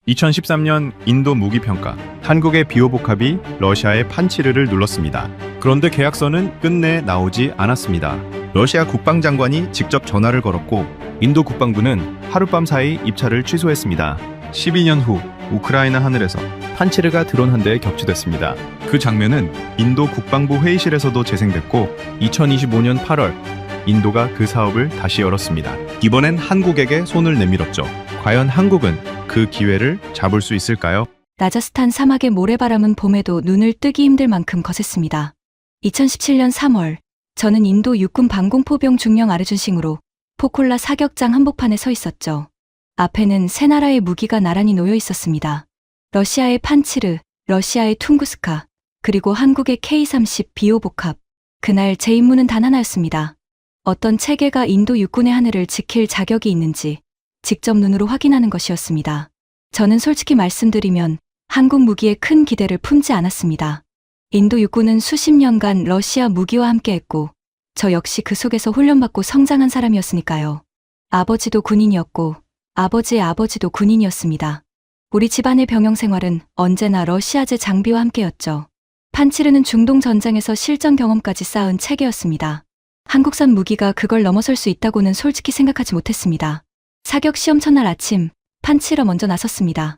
2013년 인도 무기평가. 한국의 비호복합이 러시아의 판치르를 눌렀습니다. 그런데 계약서는 끝내 나오지 않았습니다. 러시아 국방장관이 직접 전화를 걸었고 인도 국방부는 하룻밤 사이 입찰을 취소했습니다. 12년 후 우크라이나 하늘에서 판치르가 드론 한 대에 격추됐습니다. 그 장면은 인도 국방부 회의실에서도 재생됐고 2025년 8월 인도가 그 사업을 다시 열었습니다. 이번엔 한국에게 손을 내밀었죠. 과연 한국은 그 기회를 잡을 수 있을까요? 라자스탄 사막의 모래바람은 봄에도 눈을 뜨기 힘들 만큼 거셌습니다. 2017년 3월, 저는 인도 육군 방공포병 중령 아르준싱으로 포콜라 사격장 한복판에 서 있었죠. 앞에는 세 나라의 무기가 나란히 놓여 있었습니다. 러시아의 판치르, 러시아의 퉁구스카, 그리고 한국의 K-30 비호복합. 그날 제 임무는 단 하나였습니다. 어떤 체계가 인도 육군의 하늘을 지킬 자격이 있는지 직접 눈으로 확인하는 것이었습니다. 저는 솔직히 말씀드리면 한국 무기에 큰 기대를 품지 않았습니다. 인도 육군은 수십 년간 러시아 무기와 함께했고 저 역시 그 속에서 훈련받고 성장한 사람이었으니까요. 아버지도 군인이었고 아버지의 아버지도 군인이었습니다. 우리 집안의 병영 생활은 언제나 러시아제 장비와 함께였죠. 판치르는 중동 전장에서 실전 경험까지 쌓은 체계였습니다. 한국산 무기가 그걸 넘어설 수 있다고는 솔직히 생각하지 못했습니다. 사격 시험 첫날 아침, 판치르 먼저 나섰습니다.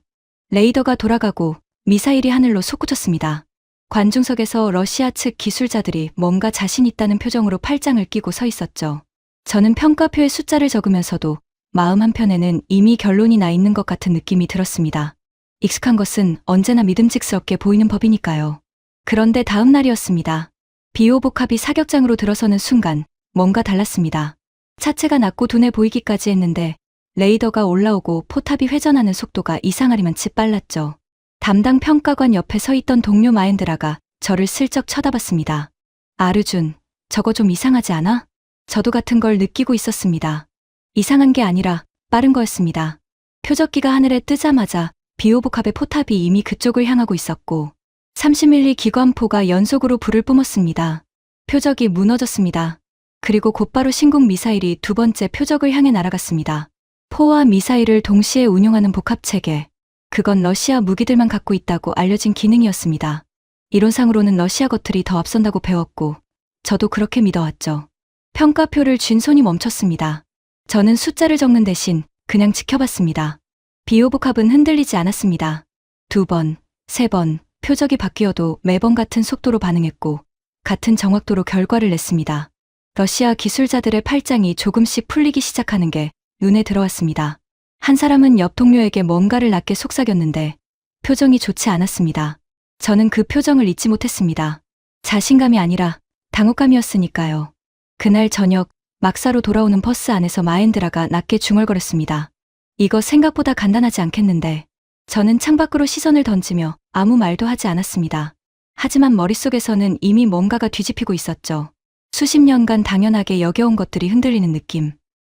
레이더가 돌아가고 미사일이 하늘로 솟구쳤습니다. 관중석에서 러시아 측 기술자들이 뭔가 자신 있다는 표정으로 팔짱을 끼고 서 있었죠. 저는 평가표에 숫자를 적으면서도 마음 한편에는 이미 결론이 나 있는 것 같은 느낌이 들었습니다. 익숙한 것은 언제나 믿음직스럽게 보이는 법이니까요. 그런데 다음 날이었습니다. 비호복합이 사격장으로 들어서는 순간 뭔가 달랐습니다. 차체가 낮고 둔해 보이기까지 했는데 레이더가 올라오고 포탑이 회전하는 속도가 이상하리만치 빨랐죠. 담당 평가관 옆에 서 있던 동료 마엔드라가 저를 슬쩍 쳐다봤습니다. 아르준, 저거 좀 이상하지 않아? 저도 같은 걸 느끼고 있었습니다. 이상한 게 아니라 빠른 거였습니다. 표적기가 하늘에 뜨자마자 비호복합의 포탑이 이미 그쪽을 향하고 있었고 30mm 기관포가 연속으로 불을 뿜었습니다. 표적이 무너졌습니다. 그리고 곧바로 신궁 미사일이 두 번째 표적을 향해 날아갔습니다. 포와 미사일을 동시에 운용하는 복합체계. 그건 러시아 무기들만 갖고 있다고 알려진 기능이었습니다. 이론상으로는 러시아 것들이 더 앞선다고 배웠고 저도 그렇게 믿어왔죠. 평가표를 쥔 손이 멈췄습니다. 저는 숫자를 적는 대신 그냥 지켜봤습니다. 비호복합은 흔들리지 않았습니다. 2번, 3번, 표적이 바뀌어도 매번 같은 속도로 반응했고 같은 정확도로 결과를 냈습니다. 러시아 기술자들의 팔짱이 조금씩 풀리기 시작하는 게 눈에 들어왔습니다. 한 사람은 옆 동료에게 뭔가를 낮게 속삭였는데 표정이 좋지 않았습니다. 저는 그 표정을 잊지 못했습니다. 자신감이 아니라 당혹감이었으니까요. 그날 저녁 막사로 돌아오는 버스 안에서 마엔드라가 낮게 중얼거렸습니다. 이거 생각보다 간단하지 않겠는데. 저는 창밖으로 시선을 던지며 아무 말도 하지 않았습니다. 하지만 머릿속에서는 이미 뭔가가 뒤집히고 있었죠. 수십 년간 당연하게 여겨온 것들이 흔들리는 느낌.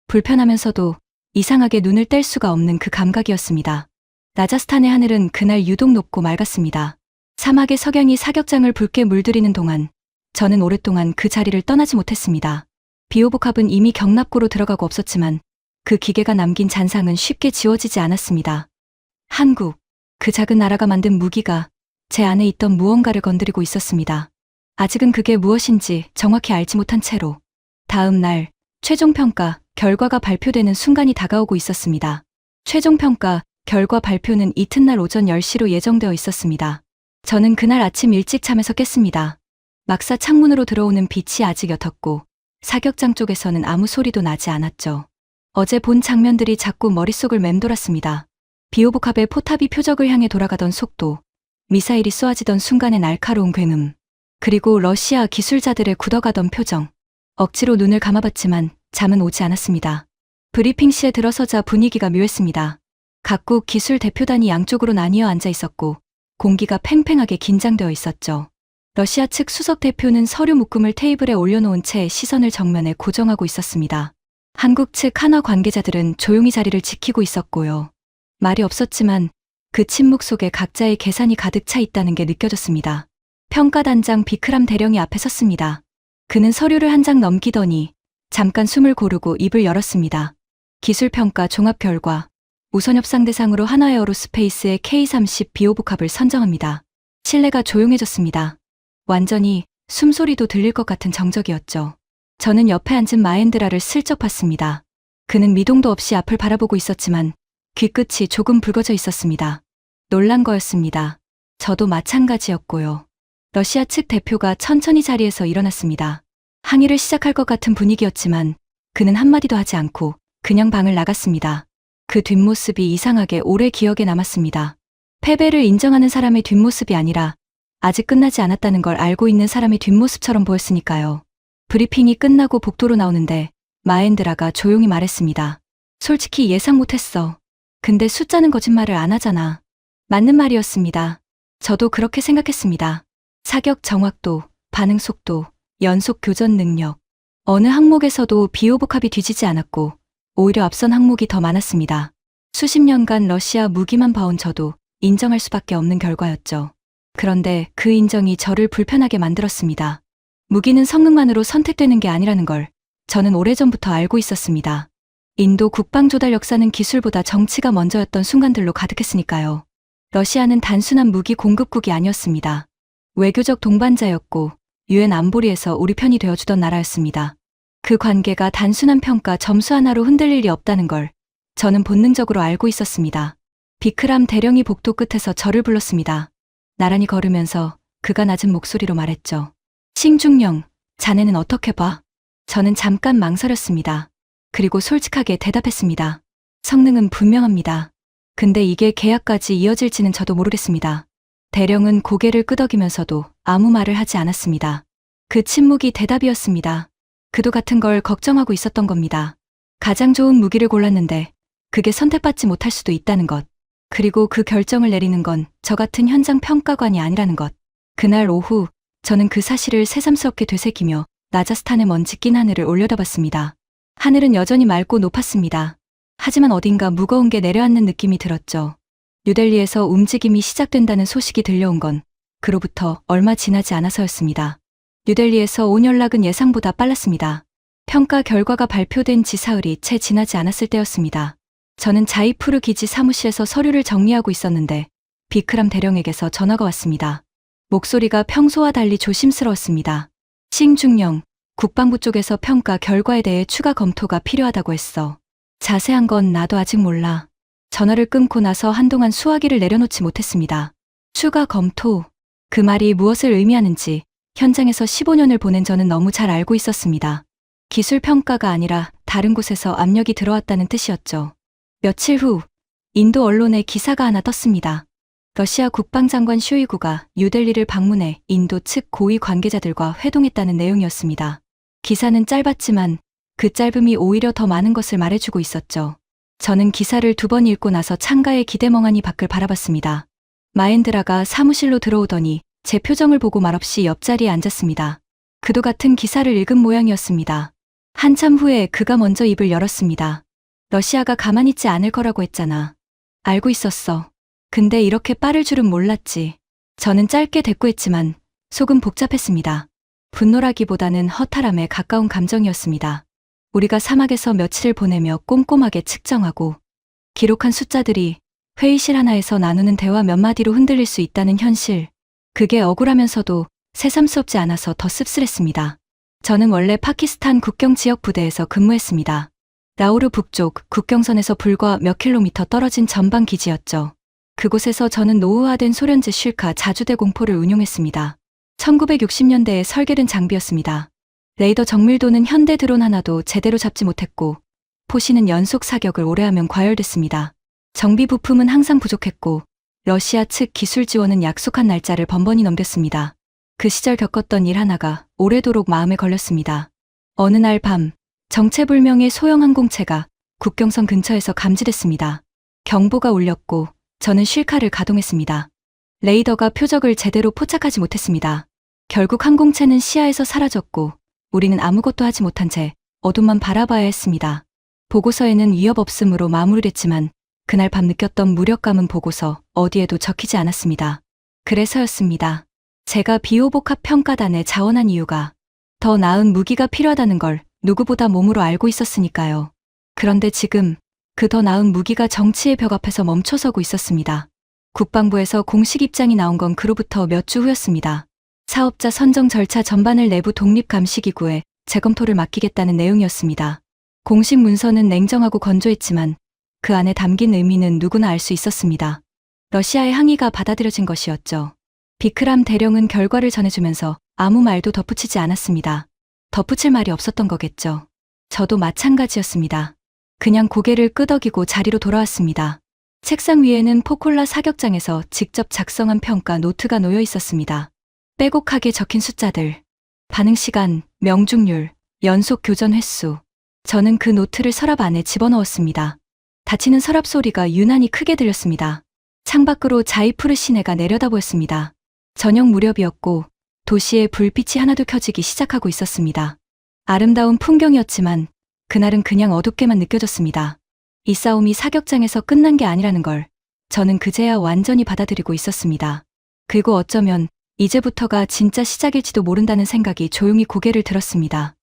불편하면서도 이상하게 눈을 뗄 수가 없는 그 감각이었습니다. 라자스탄의 하늘은 그날 유독 높고 맑았습니다. 사막의 석양이 사격장을 붉게 물들이는 동안 저는 오랫동안 그 자리를 떠나지 못했습니다. 비호복합은 이미 경납고로 들어가고 없었지만 그 기계가 남긴 잔상은 쉽게 지워지지 않았습니다. 한국, 그 작은 나라가 만든 무기가 제 안에 있던 무언가를 건드리고 있었습니다. 아직은 그게 무엇인지 정확히 알지 못한 채로 다음 날 최종평가 결과가 발표되는 순간이 다가오고 있었습니다. 최종평가 결과 발표는 이튿날 오전 10시로 예정되어 있었습니다. 저는 그날 아침 일찍 잠에서 깼습니다. 막사 창문으로 들어오는 빛이 아직 옅었고 사격장 쪽에서는 아무 소리도 나지 않았죠. 어제 본 장면들이 자꾸 머릿속을 맴돌았습니다. 비호복합의 포탑이 표적을 향해 돌아가던 속도, 미사일이 쏘아지던 순간의 날카로운 굉음, 그리고 러시아 기술자들의 굳어가던 표정. 억지로 눈을 감아봤지만 잠은 오지 않았습니다. 브리핑실에 들어서자 분위기가 묘했습니다. 각국 기술 대표단이 양쪽으로 나뉘어 앉아 있었고 공기가 팽팽하게 긴장되어 있었죠. 러시아 측 수석 대표는 서류 묶음을 테이블에 올려놓은 채 시선을 정면에 고정하고 있었습니다. 한국 측 한화 관계자들은 조용히 자리를 지키고 있었고요. 말이 없었지만 그 침묵 속에 각자의 계산이 가득 차 있다는 게 느껴졌습니다. 평가단장 비크람 대령이 앞에 섰습니다. 그는 서류를 한 장 넘기더니 잠깐 숨을 고르고 입을 열었습니다. 기술평가 종합 결과 우선 협상 대상으로 하나에어로스페이스의 K-30 비오복합을 선정합니다. 실내가 조용해졌습니다. 완전히 숨소리도 들릴 것 같은 정적이었죠. 저는 옆에 앉은 마엔드라를 슬쩍 봤습니다. 그는 미동도 없이 앞을 바라보고 있었지만 귀끝이 조금 붉어져 있었습니다. 놀란 거였습니다. 저도 마찬가지였고요. 러시아 측 대표가 천천히 자리에서 일어났습니다. 항의를 시작할 것 같은 분위기였지만 그는 한마디도 하지 않고 그냥 방을 나갔습니다. 그 뒷모습이 이상하게 오래 기억에 남았습니다. 패배를 인정하는 사람의 뒷모습이 아니라 아직 끝나지 않았다는 걸 알고 있는 사람의 뒷모습처럼 보였으니까요. 브리핑이 끝나고 복도로 나오는데 마엔드라가 조용히 말했습니다. 솔직히 예상 못했어. 근데 숫자는 거짓말을 안 하잖아. 맞는 말이었습니다. 저도 그렇게 생각했습니다. 사격 정확도, 반응 속도, 연속 교전 능력. 어느 항목에서도 비오복합이 뒤지지 않았고 오히려 앞선 항목이 더 많았습니다. 수십 년간 러시아 무기만 봐온 저도 인정할 수밖에 없는 결과였죠. 그런데 그 인정이 저를 불편하게 만들었습니다. 무기는 성능만으로 선택되는 게 아니라는 걸 저는 오래전부터 알고 있었습니다. 인도 국방 조달 역사는 기술보다 정치가 먼저였던 순간들로 가득했으니까요. 러시아는 단순한 무기 공급국이 아니었습니다. 외교적 동반자였고 유엔 안보리에서 우리 편이 되어주던 나라였습니다. 그 관계가 단순한 평가 점수 하나로 흔들릴 일이 없다는 걸 저는 본능적으로 알고 있었습니다. 비크람 대령이 복도 끝에서 저를 불렀습니다. 나란히 걸으면서 그가 낮은 목소리로 말했죠. 싱중령, 자네는 어떻게 봐? 저는 잠깐 망설였습니다. 그리고 솔직하게 대답했습니다. 성능은 분명합니다. 근데 이게 계약까지 이어질지는 저도 모르겠습니다. 대령은 고개를 끄덕이면서도 아무 말을 하지 않았습니다. 그 침묵이 대답이었습니다. 그도 같은 걸 걱정하고 있었던 겁니다. 가장 좋은 무기를 골랐는데 그게 선택받지 못할 수도 있다는 것. 그리고 그 결정을 내리는 건 저 같은 현장 평가관이 아니라는 것. 그날 오후 저는 그 사실을 새삼스럽게 되새기며 라자스탄의 먼지 낀 하늘을 올려다봤습니다. 하늘은 여전히 맑고 높았습니다. 하지만 어딘가 무거운 게 내려앉는 느낌이 들었죠. 뉴델리에서 움직임이 시작된다는 소식이 들려온 건 그로부터 얼마 지나지 않아서였습니다. 뉴델리에서 온 연락은 예상보다 빨랐습니다. 평가 결과가 발표된 지 사흘이 채 지나지 않았을 때였습니다. 저는 자이푸르 기지 사무실에서 서류를 정리하고 있었는데 비크람 대령에게서 전화가 왔습니다. 목소리가 평소와 달리 조심스러웠습니다. 싱중령, 국방부 쪽에서 평가 결과에 대해 추가 검토가 필요하다고 했어. 자세한 건 나도 아직 몰라. 전화를 끊고 나서 한동안 수화기를 내려놓지 못했습니다. 추가 검토, 그 말이 무엇을 의미하는지 현장에서 15년을 보낸 저는 너무 잘 알고 있었습니다. 기술 평가가 아니라 다른 곳에서 압력이 들어왔다는 뜻이었죠. 며칠 후 인도 언론에 기사가 하나 떴습니다. 러시아 국방장관 쇼이구가 뉴델리를 방문해 인도 측 고위 관계자들과 회동했다는 내용이었습니다. 기사는 짧았지만 그 짧음이 오히려 더 많은 것을 말해주고 있었죠. 저는 기사를 2번 읽고 나서 창가에 기대멍하니 밖을 바라봤습니다. 마엔드라가 사무실로 들어오더니 제 표정을 보고 말없이 옆자리에 앉았습니다. 그도 같은 기사를 읽은 모양이었습니다. 한참 후에 그가 먼저 입을 열었습니다. 러시아가 가만히 있지 않을 거라고 했잖아. 알고 있었어. 근데 이렇게 빠를 줄은 몰랐지. 저는 짧게 대꾸했지만 속은 복잡했습니다. 분노라기보다는 허탈함에 가까운 감정이었습니다. 우리가 사막에서 며칠을 보내며 꼼꼼하게 측정하고 기록한 숫자들이 회의실 하나에서 나누는 대화 몇 마디로 흔들릴 수 있다는 현실. 그게 억울하면서도 새삼스럽지 않아서 더 씁쓸했습니다. 저는 원래 파키스탄 국경 지역 부대에서 근무했습니다. 라오르 북쪽 국경선에서 불과 몇 킬로미터 떨어진 전방 기지였죠. 그곳에서 저는 노후화된 소련제 쉴카 자주대 공포를 운용했습니다. 1960년대에 설계된 장비였습니다. 레이더 정밀도는 현대 드론 하나도 제대로 잡지 못했고 포시는 연속 사격을 오래 하면 과열됐습니다. 정비 부품은 항상 부족했고 러시아 측 기술 지원은 약속한 날짜를 번번이 넘겼습니다. 그 시절 겪었던 일 하나가 오래도록 마음에 걸렸습니다. 어느 날 밤 정체불명의 소형 항공체가 국경선 근처에서 감지됐습니다. 경보가 울렸고 저는 쉴카를 가동했습니다. 레이더가 표적을 제대로 포착하지 못했습니다. 결국 항공체는 시야에서 사라졌고 우리는 아무것도 하지 못한 채 어둠만 바라봐야 했습니다. 보고서에는 위협 없음으로 마무리됐지만 그날 밤 느꼈던 무력감은 보고서 어디에도 적히지 않았습니다. 그래서였습니다. 제가 비오복합 평가단에 자원한 이유가 더 나은 무기가 필요하다는 걸 누구보다 몸으로 알고 있었으니까요. 그런데 지금 그 더 나은 무기가 정치의 벽 앞에서 멈춰서고 있었습니다. 국방부에서 공식 입장이 나온 건 그로부터 몇 주 후였습니다. 사업자 선정 절차 전반을 내부 독립감시기구에 재검토를 맡기겠다는 내용이었습니다. 공식 문서는 냉정하고 건조했지만 그 안에 담긴 의미는 누구나 알 수 있었습니다. 러시아의 항의가 받아들여진 것이었죠. 비크람 대령은 결과를 전해주면서 아무 말도 덧붙이지 않았습니다. 덧붙일 말이 없었던 거겠죠. 저도 마찬가지였습니다. 그냥 고개를 끄덕이고 자리로 돌아왔습니다. 책상 위에는 포콜라 사격장에서 직접 작성한 평가 노트가 놓여 있었습니다. 빼곡하게 적힌 숫자들, 반응 시간, 명중률, 연속 교전 횟수. 저는 그 노트를 서랍 안에 집어넣었습니다. 닫히는 서랍 소리가 유난히 크게 들렸습니다. 창밖으로 자이푸르 시내가 내려다보였습니다. 저녁 무렵이었고 도시의 불빛이 하나둘 켜지기 시작하고 있었습니다. 아름다운 풍경이었지만 그날은 그냥 어둡게만 느껴졌습니다. 이 싸움이 사격장에서 끝난 게 아니라는 걸 저는 그제야 완전히 받아들이고 있었습니다. 그리고 어쩌면 이제부터가 진짜 시작일지도 모른다는 생각이 조용히 고개를 들었습니다.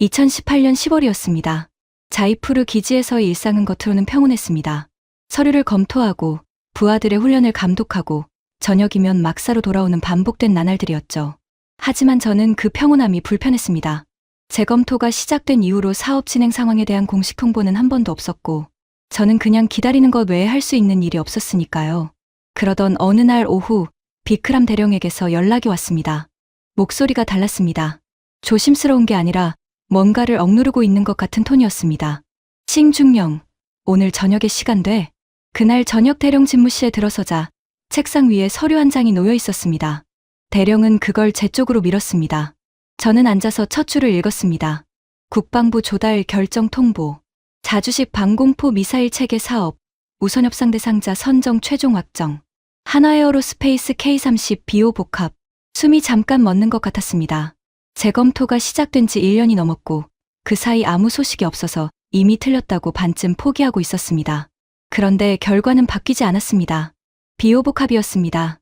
2018년 10월이었습니다. 자이푸르 기지에서의 일상은 겉으로는 평온했습니다. 서류를 검토하고 부하들의 훈련을 감독하고 저녁이면 막사로 돌아오는 반복된 나날들이었죠. 하지만 저는 그 평온함이 불편했습니다. 재검토가 시작된 이후로 사업 진행 상황에 대한 공식 통보는 한 번도 없었고 저는 그냥 기다리는 것 외에 할 수 있는 일이 없었으니까요. 그러던 어느 날 오후 비크람 대령에게서 연락이 왔습니다. 목소리가 달랐습니다. 조심스러운 게 아니라 뭔가를 억누르고 있는 것 같은 톤이었습니다. 싱중령, 오늘 저녁에 시간 돼? 그날 저녁 대령 집무실에 들어서자 책상 위에 서류 한 장이 놓여 있었습니다. 대령은 그걸 제 쪽으로 밀었습니다. 저는 앉아서 첫 줄을 읽었습니다. 국방부 조달 결정 통보, 자주식 방공포 미사일 체계 사업, 우선협상 대상자 선정 최종 확정, 하나에어로스페이스 K30 비오 복합. 숨이 잠깐 멎는 것 같았습니다. 재검토가 시작된 지 1년이 넘었고 그 사이 아무 소식이 없어서 이미 틀렸다고 반쯤 포기하고 있었습니다. 그런데 결과는 바뀌지 않았습니다. 비오 복합이었습니다.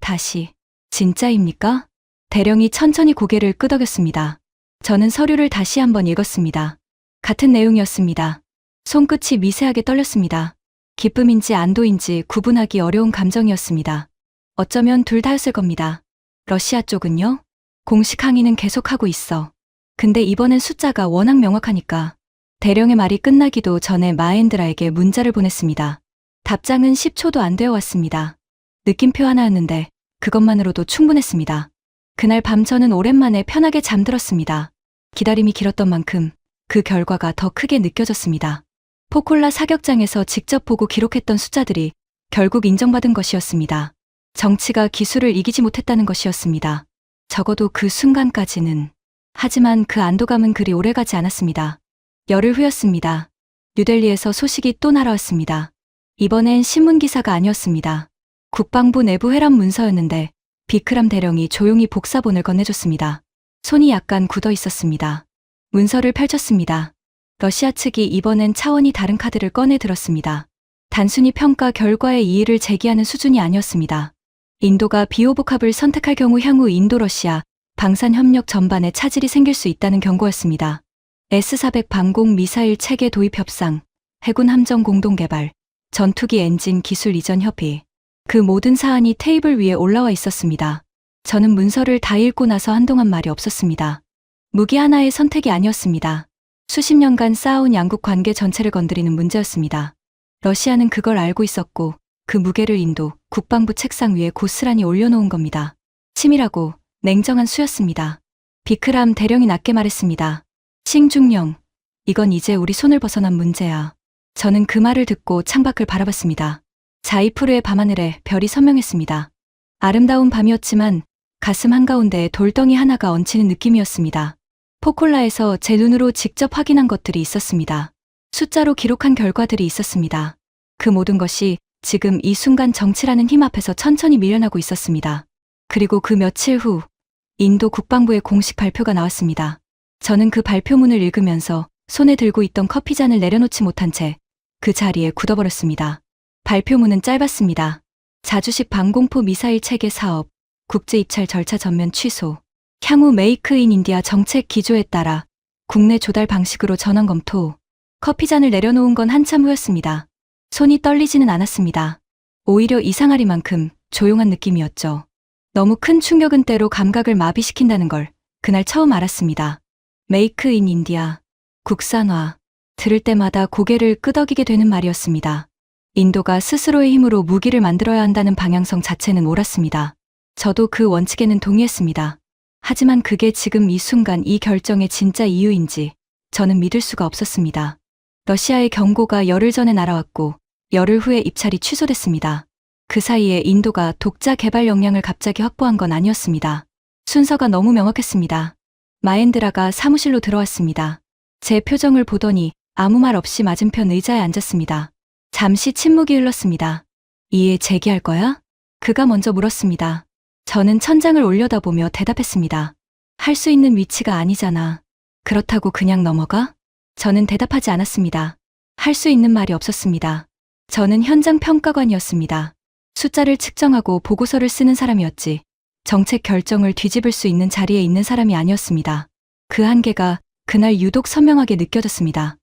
다시, 진짜입니까? 대령이 천천히 고개를 끄덕였습니다. 저는 서류를 다시 한번 읽었습니다. 같은 내용이었습니다. 손끝이 미세하게 떨렸습니다. 기쁨인지 안도인지 구분하기 어려운 감정이었습니다. 어쩌면 둘 다였을 겁니다. 러시아 쪽은요? 공식 항의는 계속하고 있어. 근데 이번엔 숫자가 워낙 명확하니까. 대령의 말이 끝나기도 전에 마엔드라에게 문자를 보냈습니다. 답장은 10초도 안 되어 왔습니다. 느낌표 하나였는데 그것만으로도 충분했습니다. 그날 밤 저는 오랜만에 편하게 잠들었습니다. 기다림이 길었던 만큼 그 결과가 더 크게 느껴졌습니다. 포콜라 사격장에서 직접 보고 기록했던 숫자들이 결국 인정받은 것이었습니다. 정치가 기술을 이기지 못했다는 것이었습니다. 적어도 그 순간까지는. 하지만 그 안도감은 그리 오래가지 않았습니다. 열흘 후였습니다. 뉴델리에서 소식이 또 날아왔습니다. 이번엔 신문기사가 아니었습니다. 국방부 내부 회람 문서였는데 비크람 대령이 조용히 복사본을 건네줬습니다. 손이 약간 굳어 있었습니다. 문서를 펼쳤습니다. 러시아 측이 이번엔 차원이 다른 카드를 꺼내 들었습니다. 단순히 평가 결과에 이의를 제기하는 수준이 아니었습니다. 인도가 비오복합을 선택할 경우 향후 인도-러시아 방산협력 전반에 차질이 생길 수 있다는 경고였습니다. S-400 방공 미사일 체계 도입 협상, 해군 함정 공동 개발, 전투기 엔진 기술 이전 협의. 그 모든 사안이 테이블 위에 올라와 있었습니다. 저는 문서를 다 읽고 나서 한동안 말이 없었습니다. 무기 하나의 선택이 아니었습니다. 수십 년간 쌓아온 양국 관계 전체를 건드리는 문제였습니다. 러시아는 그걸 알고 있었고 그 무게를 인도 국방부 책상 위에 고스란히 올려놓은 겁니다. 치밀하고 냉정한 수였습니다. 비크람 대령이 낮게 말했습니다. 싱중령, 이건 이제 우리 손을 벗어난 문제야. 저는 그 말을 듣고 창밖을 바라봤습니다. 자이푸르의 밤하늘에 별이 선명했습니다. 아름다운 밤이었지만 가슴 한가운데에 돌덩이 하나가 얹히는 느낌이었습니다. 포콜라에서 제 눈으로 직접 확인한 것들이 있었습니다. 숫자로 기록한 결과들이 있었습니다. 그 모든 것이 지금 이 순간 정치라는 힘 앞에서 천천히 밀려나고 있었습니다. 그리고 그 며칠 후 인도 국방부의 공식 발표가 나왔습니다. 저는 그 발표문을 읽으면서 손에 들고 있던 커피잔을 내려놓지 못한 채 그 자리에 굳어버렸습니다. 발표문은 짧았습니다. 자주식 방공포 미사일 체계 사업, 국제 입찰 절차 전면 취소, 향후 메이크 인 인디아 정책 기조에 따라 국내 조달 방식으로 전환 검토, 커피잔을 내려놓은 건 한참 후였습니다. 손이 떨리지는 않았습니다. 오히려 이상하리만큼 조용한 느낌이었죠. 너무 큰 충격은 때로 감각을 마비시킨다는 걸 그날 처음 알았습니다. 메이크 인 인디아, 국산화. 들을 때마다 고개를 끄덕이게 되는 말이었습니다. 인도가 스스로의 힘으로 무기를 만들어야 한다는 방향성 자체는 옳았습니다. 저도 그 원칙에는 동의했습니다. 하지만 그게 지금 이 순간 이 결정의 진짜 이유인지 저는 믿을 수가 없었습니다. 러시아의 경고가 열흘 전에 날아왔고 열흘 후에 입찰이 취소됐습니다. 그 사이에 인도가 독자 개발 역량을 갑자기 확보한 건 아니었습니다. 순서가 너무 명확했습니다. 마엔드라가 사무실로 들어왔습니다. 제 표정을 보더니 아무 말 없이 맞은편 의자에 앉았습니다. 잠시 침묵이 흘렀습니다. 이해 제기할 거야? 그가 먼저 물었습니다. 저는 천장을 올려다보며 대답했습니다. 할 수 있는 위치가 아니잖아. 그렇다고 그냥 넘어가? 저는 대답하지 않았습니다. 할 수 있는 말이 없었습니다. 저는 현장 평가관이었습니다. 숫자를 측정하고 보고서를 쓰는 사람이었지. 정책 결정을 뒤집을 수 있는 자리에 있는 사람이 아니었습니다. 그 한계가 그날 유독 선명하게 느껴졌습니다.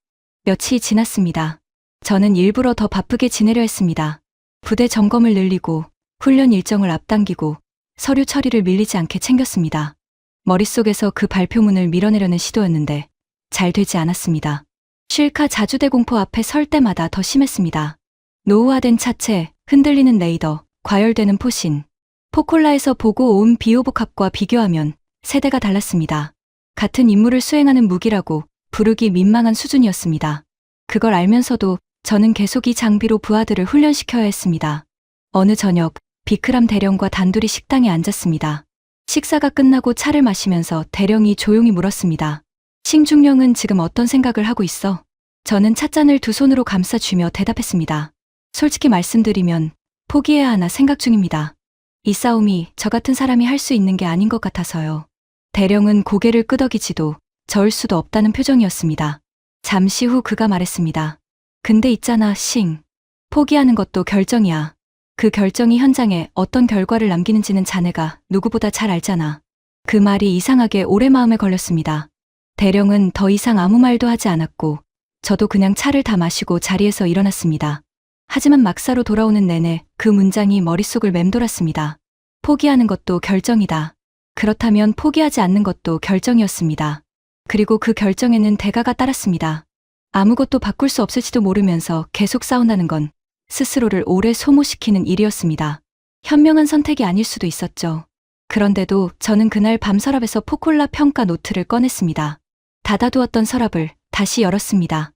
며칠이 지났습니다. 저는 일부러 더 바쁘게 지내려 했습니다. 부대 점검을 늘리고 훈련 일정을 앞당기고 서류 처리를 밀리지 않게 챙겼습니다. 머릿속에서 그 발표문을 밀어내려는 시도였는데 잘 되지 않았습니다. 쉴카 자주대 공포 앞에 설 때마다 더 심했습니다. 노후화된 차체, 흔들리는 레이더, 과열되는 포신. 포콜라에서 보고 온 비오복합과 비교하면 세대가 달랐습니다. 같은 임무를 수행하는 무기라고 부르기 민망한 수준이었습니다. 그걸 알면서도 저는 계속 이 장비로 부하들을 훈련시켜야 했습니다. 어느 저녁 비크람 대령과 단둘이 식당에 앉았습니다. 식사가 끝나고 차를 마시면서 대령이 조용히 물었습니다. 싱중령은 지금 어떤 생각을 하고 있어? 저는 찻잔을 두 손으로 감싸쥐며 대답했습니다. 솔직히 말씀드리면 포기해야 하나 생각 중입니다. 이 싸움이 저 같은 사람이 할 수 있는 게 아닌 것 같아서요. 대령은 고개를 끄덕이지도 저을 수도 없다는 표정이었습니다. 잠시 후 그가 말했습니다. 근데 있잖아, 싱. 포기하는 것도 결정이야. 그 결정이 현장에 어떤 결과를 남기는지는 자네가 누구보다 잘 알잖아. 그 말이 이상하게 오래 마음에 걸렸습니다. 대령은 더 이상 아무 말도 하지 않았고 저도 그냥 차를 다 마시고 자리에서 일어났습니다. 하지만 막사로 돌아오는 내내 그 문장이 머릿속을 맴돌았습니다. 포기하는 것도 결정이다. 그렇다면 포기하지 않는 것도 결정이었습니다. 그리고 그 결정에는 대가가 따랐습니다. 아무것도 바꿀 수 없을지도 모르면서 계속 싸운다는 건 스스로를 오래 소모시키는 일이었습니다. 현명한 선택이 아닐 수도 있었죠. 그런데도 저는 그날 밤 서랍에서 포콜라 평가 노트를 꺼냈습니다. 닫아두었던 서랍을 다시 열었습니다.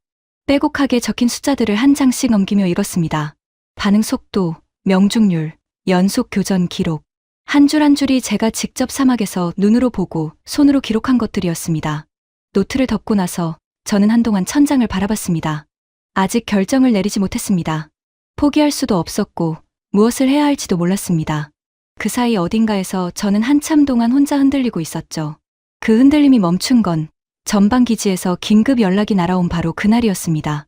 빼곡하게 적힌 숫자들을 한 장씩 넘기며 읽었습니다. 반응 속도, 명중률, 연속 교전 기록. 한 줄 한 줄이 제가 직접 사막에서 눈으로 보고 손으로 기록한 것들이었습니다. 노트를 덮고 나서 저는 한동안 천장을 바라봤습니다. 아직 결정을 내리지 못했습니다. 포기할 수도 없었고 무엇을 해야 할지도 몰랐습니다. 그 사이 어딘가에서 저는 한참 동안 혼자 흔들리고 있었죠. 그 흔들림이 멈춘 건 전방기지에서 긴급 연락이 날아온 바로 그날이었습니다.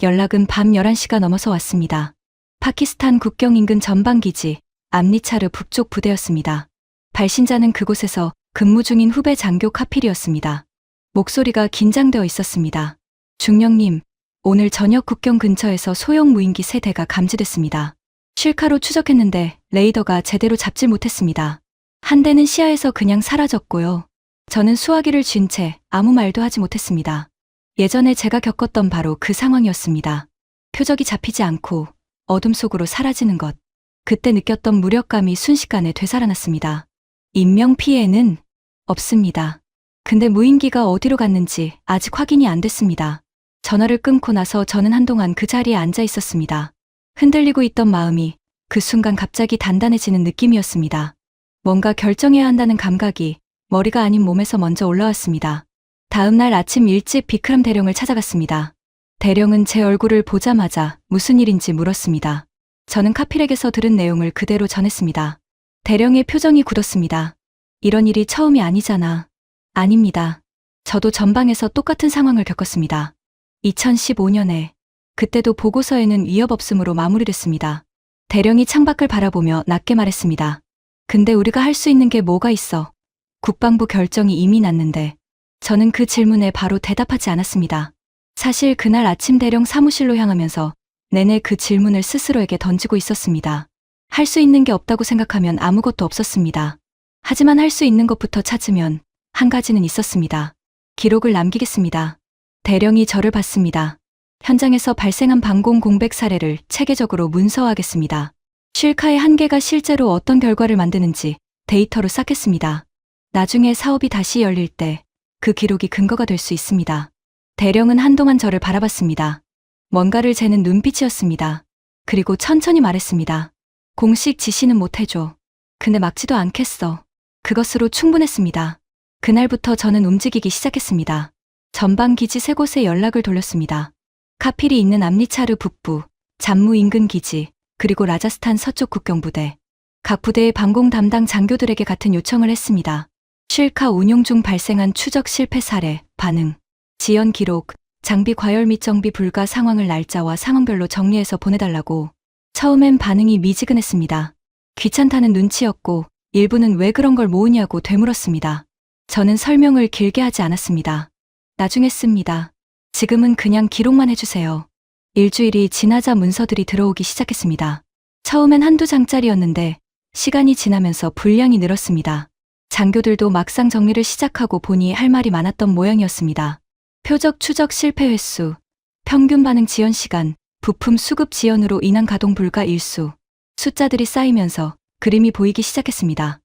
연락은 밤 11시가 넘어서 왔습니다. 파키스탄 국경 인근 전방기지 암리차르 북쪽 부대였습니다. 발신자는 그곳에서 근무 중인 후배 장교 카필이었습니다. 목소리가 긴장되어 있었습니다. 중령님, 오늘 저녁 국경 근처에서 소형 무인기 3대가 감지됐습니다. 쉴카로 추적했는데 레이더가 제대로 잡질 못했습니다. 한 대는 시야에서 그냥 사라졌고요. 저는 수화기를 쥔 채 아무 말도 하지 못했습니다. 예전에 제가 겪었던 바로 그 상황이었습니다. 표적이 잡히지 않고 어둠 속으로 사라지는 것. 그때 느꼈던 무력감이 순식간에 되살아났습니다. 인명 피해는 없습니다. 근데 무인기가 어디로 갔는지 아직 확인이 안 됐습니다. 전화를 끊고 나서 저는 한동안 그 자리에 앉아 있었습니다. 흔들리고 있던 마음이 그 순간 갑자기 단단해지는 느낌이었습니다. 뭔가 결정해야 한다는 감각이 머리가 아닌 몸에서 먼저 올라왔습니다. 다음 날 아침 일찍 비크람 대령을 찾아갔습니다. 대령은 제 얼굴을 보자마자 무슨 일인지 물었습니다. 저는 카필에게서 들은 내용을 그대로 전했습니다. 대령의 표정이 굳었습니다. 이런 일이 처음이 아니잖아. 아닙니다. 저도 전방에서 똑같은 상황을 겪었습니다. 2015년에 그때도 보고서에는 위협 없음으로 마무리됐습니다. 대령이 창밖을 바라보며 낮게 말했습니다. 근데 우리가 할 수 있는 게 뭐가 있어? 국방부 결정이 이미 났는데 저는 그 질문에 바로 대답하지 않았습니다. 사실 그날 아침 대령 사무실로 향하면서 내내 그 질문을 스스로에게 던지고 있었습니다. 할 수 있는 게 없다고 생각하면 아무것도 없었습니다. 하지만 할 수 있는 것부터 찾으면 한 가지는 있었습니다. 기록을 남기겠습니다. 대령이 저를 봤습니다. 현장에서 발생한 방공 공백 사례를 체계적으로 문서화하겠습니다. 쉴카의 한계가 실제로 어떤 결과를 만드는지 데이터로 쌓겠습니다. 나중에 사업이 다시 열릴 때 그 기록이 근거가 될 수 있습니다. 대령은 한동안 저를 바라봤습니다. 뭔가를 재는 눈빛이었습니다. 그리고 천천히 말했습니다. 공식 지시는 못 해줘. 근데 막지도 않겠어. 그것으로 충분했습니다. 그날부터 저는 움직이기 시작했습니다. 전방기지 3곳에 연락을 돌렸습니다. 카필이 있는 암리차르 북부, 잠무 인근 기지, 그리고 라자스탄 서쪽 국경부대. 각 부대의 방공 담당 장교들에게 같은 요청을 했습니다. 쉴카 운용 중 발생한 추적 실패 사례, 반응, 지연 기록, 장비 과열 및 정비 불가 상황을 날짜와 상황별로 정리해서 보내달라고. 처음엔 반응이 미지근했습니다. 귀찮다는 눈치였고 일부는 왜 그런 걸 모으냐고 되물었습니다. 저는 설명을 길게 하지 않았습니다. 나중에 씁니다. 지금은 그냥 기록만 해주세요. 일주일이 지나자 문서들이 들어오기 시작했습니다. 처음엔 한두 장짜리였는데 시간이 지나면서 분량이 늘었습니다. 장교들도 막상 정리를 시작하고 보니 할 말이 많았던 모양이었습니다. 표적 추적 실패 횟수, 평균 반응 지연 시간, 부품 수급 지연으로 인한 가동 불가 일수, 숫자들이 쌓이면서 그림이 보이기 시작했습니다.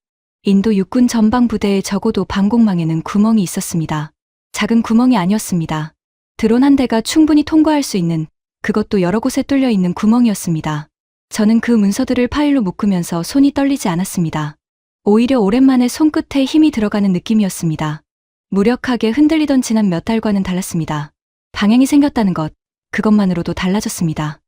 인도 육군 전방 부대의 적어도 방공망에는 구멍이 있었습니다. 작은 구멍이 아니었습니다. 드론 한 대가 충분히 통과할 수 있는, 그것도 여러 곳에 뚫려 있는 구멍이었습니다. 저는 그 문서들을 파일로 묶으면서 손이 떨리지 않았습니다. 오히려 오랜만에 손끝에 힘이 들어가는 느낌이었습니다. 무력하게 흔들리던 지난 몇 달과는 달랐습니다. 방향이 생겼다는 것, 그것만으로도 달라졌습니다.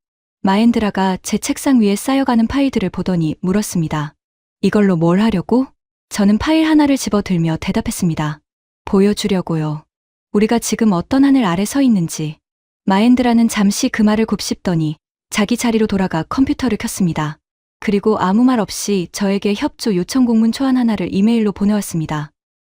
마엔드라가 제 책상 위에 쌓여가는 파일들을 보더니 물었습니다. 이걸로 뭘 하려고? 저는 파일 하나를 집어들며 대답했습니다. 보여주려고요. 우리가 지금 어떤 하늘 아래 서 있는지. 마엔드라는 잠시 그 말을 곱씹더니 자기 자리로 돌아가 컴퓨터를 켰습니다. 그리고 아무 말 없이 저에게 협조 요청 공문 초안 하나를 이메일로 보내왔습니다.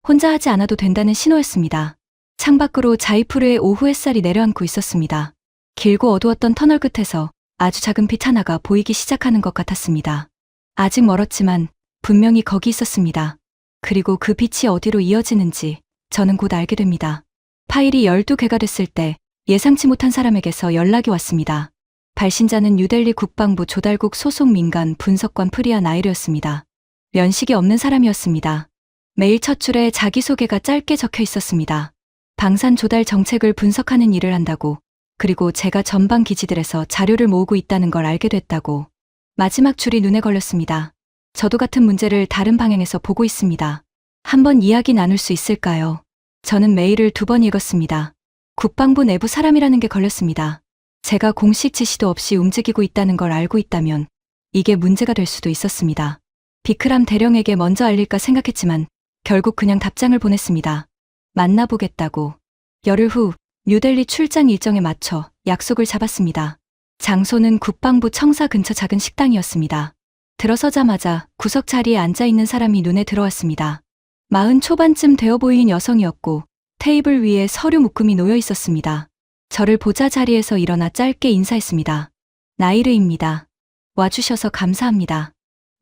혼자 하지 않아도 된다는 신호였습니다. 창밖으로 자이푸르의 오후 햇살이 내려앉고 있었습니다. 길고 어두웠던 터널 끝에서 아주 작은 빛 하나가 보이기 시작하는 것 같았습니다. 아직 멀었지만 분명히 거기 있었습니다. 그리고 그 빛이 어디로 이어지는지 저는 곧 알게 됩니다. 파일이 12개가 됐을 때 예상치 못한 사람에게서 연락이 왔습니다. 발신자는 뉴델리 국방부 조달국 소속 민간 분석관 프리아 나이르였습니다. 면식이 없는 사람이었습니다. 메일 첫 줄에 자기소개가 짧게 적혀 있었습니다. 방산 조달 정책을 분석하는 일을 한다고, 그리고 제가 전방 기지들에서 자료를 모으고 있다는 걸 알게 됐다고. 마지막 줄이 눈에 걸렸습니다. 저도 같은 문제를 다른 방향에서 보고 있습니다. 한번 이야기 나눌 수 있을까요? 저는 메일을 2번 읽었습니다. 국방부 내부 사람이라는 게 걸렸습니다. 제가 공식 지시도 없이 움직이고 있다는 걸 알고 있다면 이게 문제가 될 수도 있었습니다. 비크람 대령에게 먼저 알릴까 생각했지만 결국 그냥 답장을 보냈습니다. 만나보겠다고. 열흘 후 뉴델리 출장 일정에 맞춰 약속을 잡았습니다. 장소는 국방부 청사 근처 작은 식당이었습니다. 들어서자마자 구석 자리에 앉아있는 사람이 눈에 들어왔습니다. 40 초반쯤 되어 보이는 여성이었고 테이블 위에 서류 묶음이 놓여 있었습니다. 저를 보자 자리에서 일어나 짧게 인사했습니다. 나이르입니다. 와주셔서 감사합니다.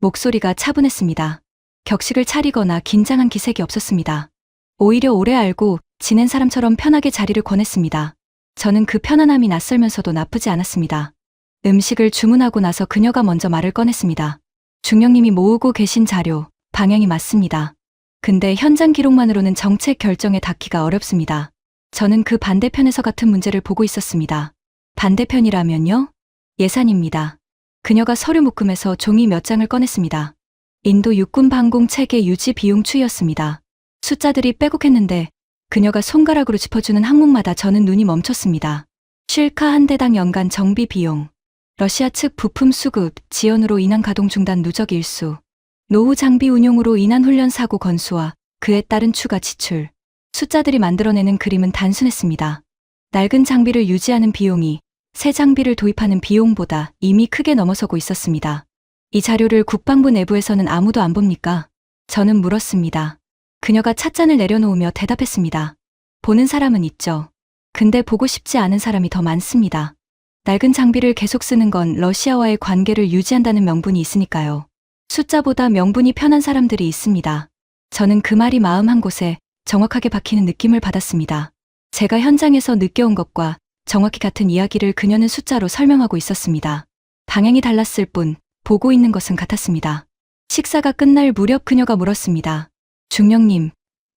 목소리가 차분했습니다. 격식을 차리거나 긴장한 기색이 없었습니다. 오히려 오래 알고 지낸 사람처럼 편하게 자리를 권했습니다. 저는 그 편안함이 낯설면서도 나쁘지 않았습니다. 음식을 주문하고 나서 그녀가 먼저 말을 꺼냈습니다. 중령님이 모으고 계신 자료, 방향이 맞습니다. 근데 현장 기록만으로는 정책 결정에 닿기가 어렵습니다. 저는 그 반대편에서 같은 문제를 보고 있었습니다. 반대편이라면요? 예산입니다. 그녀가 서류 묶음에서 종이 몇 장을 꺼냈습니다. 인도 육군 방공 체계 유지 비용 추이였습니다. 숫자들이 빼곡했는데 그녀가 손가락으로 짚어주는 항목마다 저는 눈이 멈췄습니다. 쉴카 한 대당 연간 정비 비용, 러시아 측 부품 수급, 지연으로 인한 가동 중단 누적 일수, 노후 장비 운용으로 인한 훈련 사고 건수와 그에 따른 추가 지출. 숫자들이 만들어내는 그림은 단순했습니다. 낡은 장비를 유지하는 비용이 새 장비를 도입하는 비용보다 이미 크게 넘어서고 있었습니다. 이 자료를 국방부 내부에서는 아무도 안 봅니까? 저는 물었습니다. 그녀가 찻잔을 내려놓으며 대답했습니다. 보는 사람은 있죠. 근데 보고 싶지 않은 사람이 더 많습니다. 낡은 장비를 계속 쓰는 건 러시아와의 관계를 유지한다는 명분이 있으니까요. 숫자보다 명분이 편한 사람들이 있습니다. 저는 그 말이 마음 한 곳에 정확하게 박히는 느낌을 받았습니다. 제가 현장에서 느껴온 것과 정확히 같은 이야기를 그녀는 숫자로 설명하고 있었습니다. 방향이 달랐을 뿐 보고 있는 것은 같았습니다. 식사가 끝날 무렵 그녀가 물었습니다. 중령님,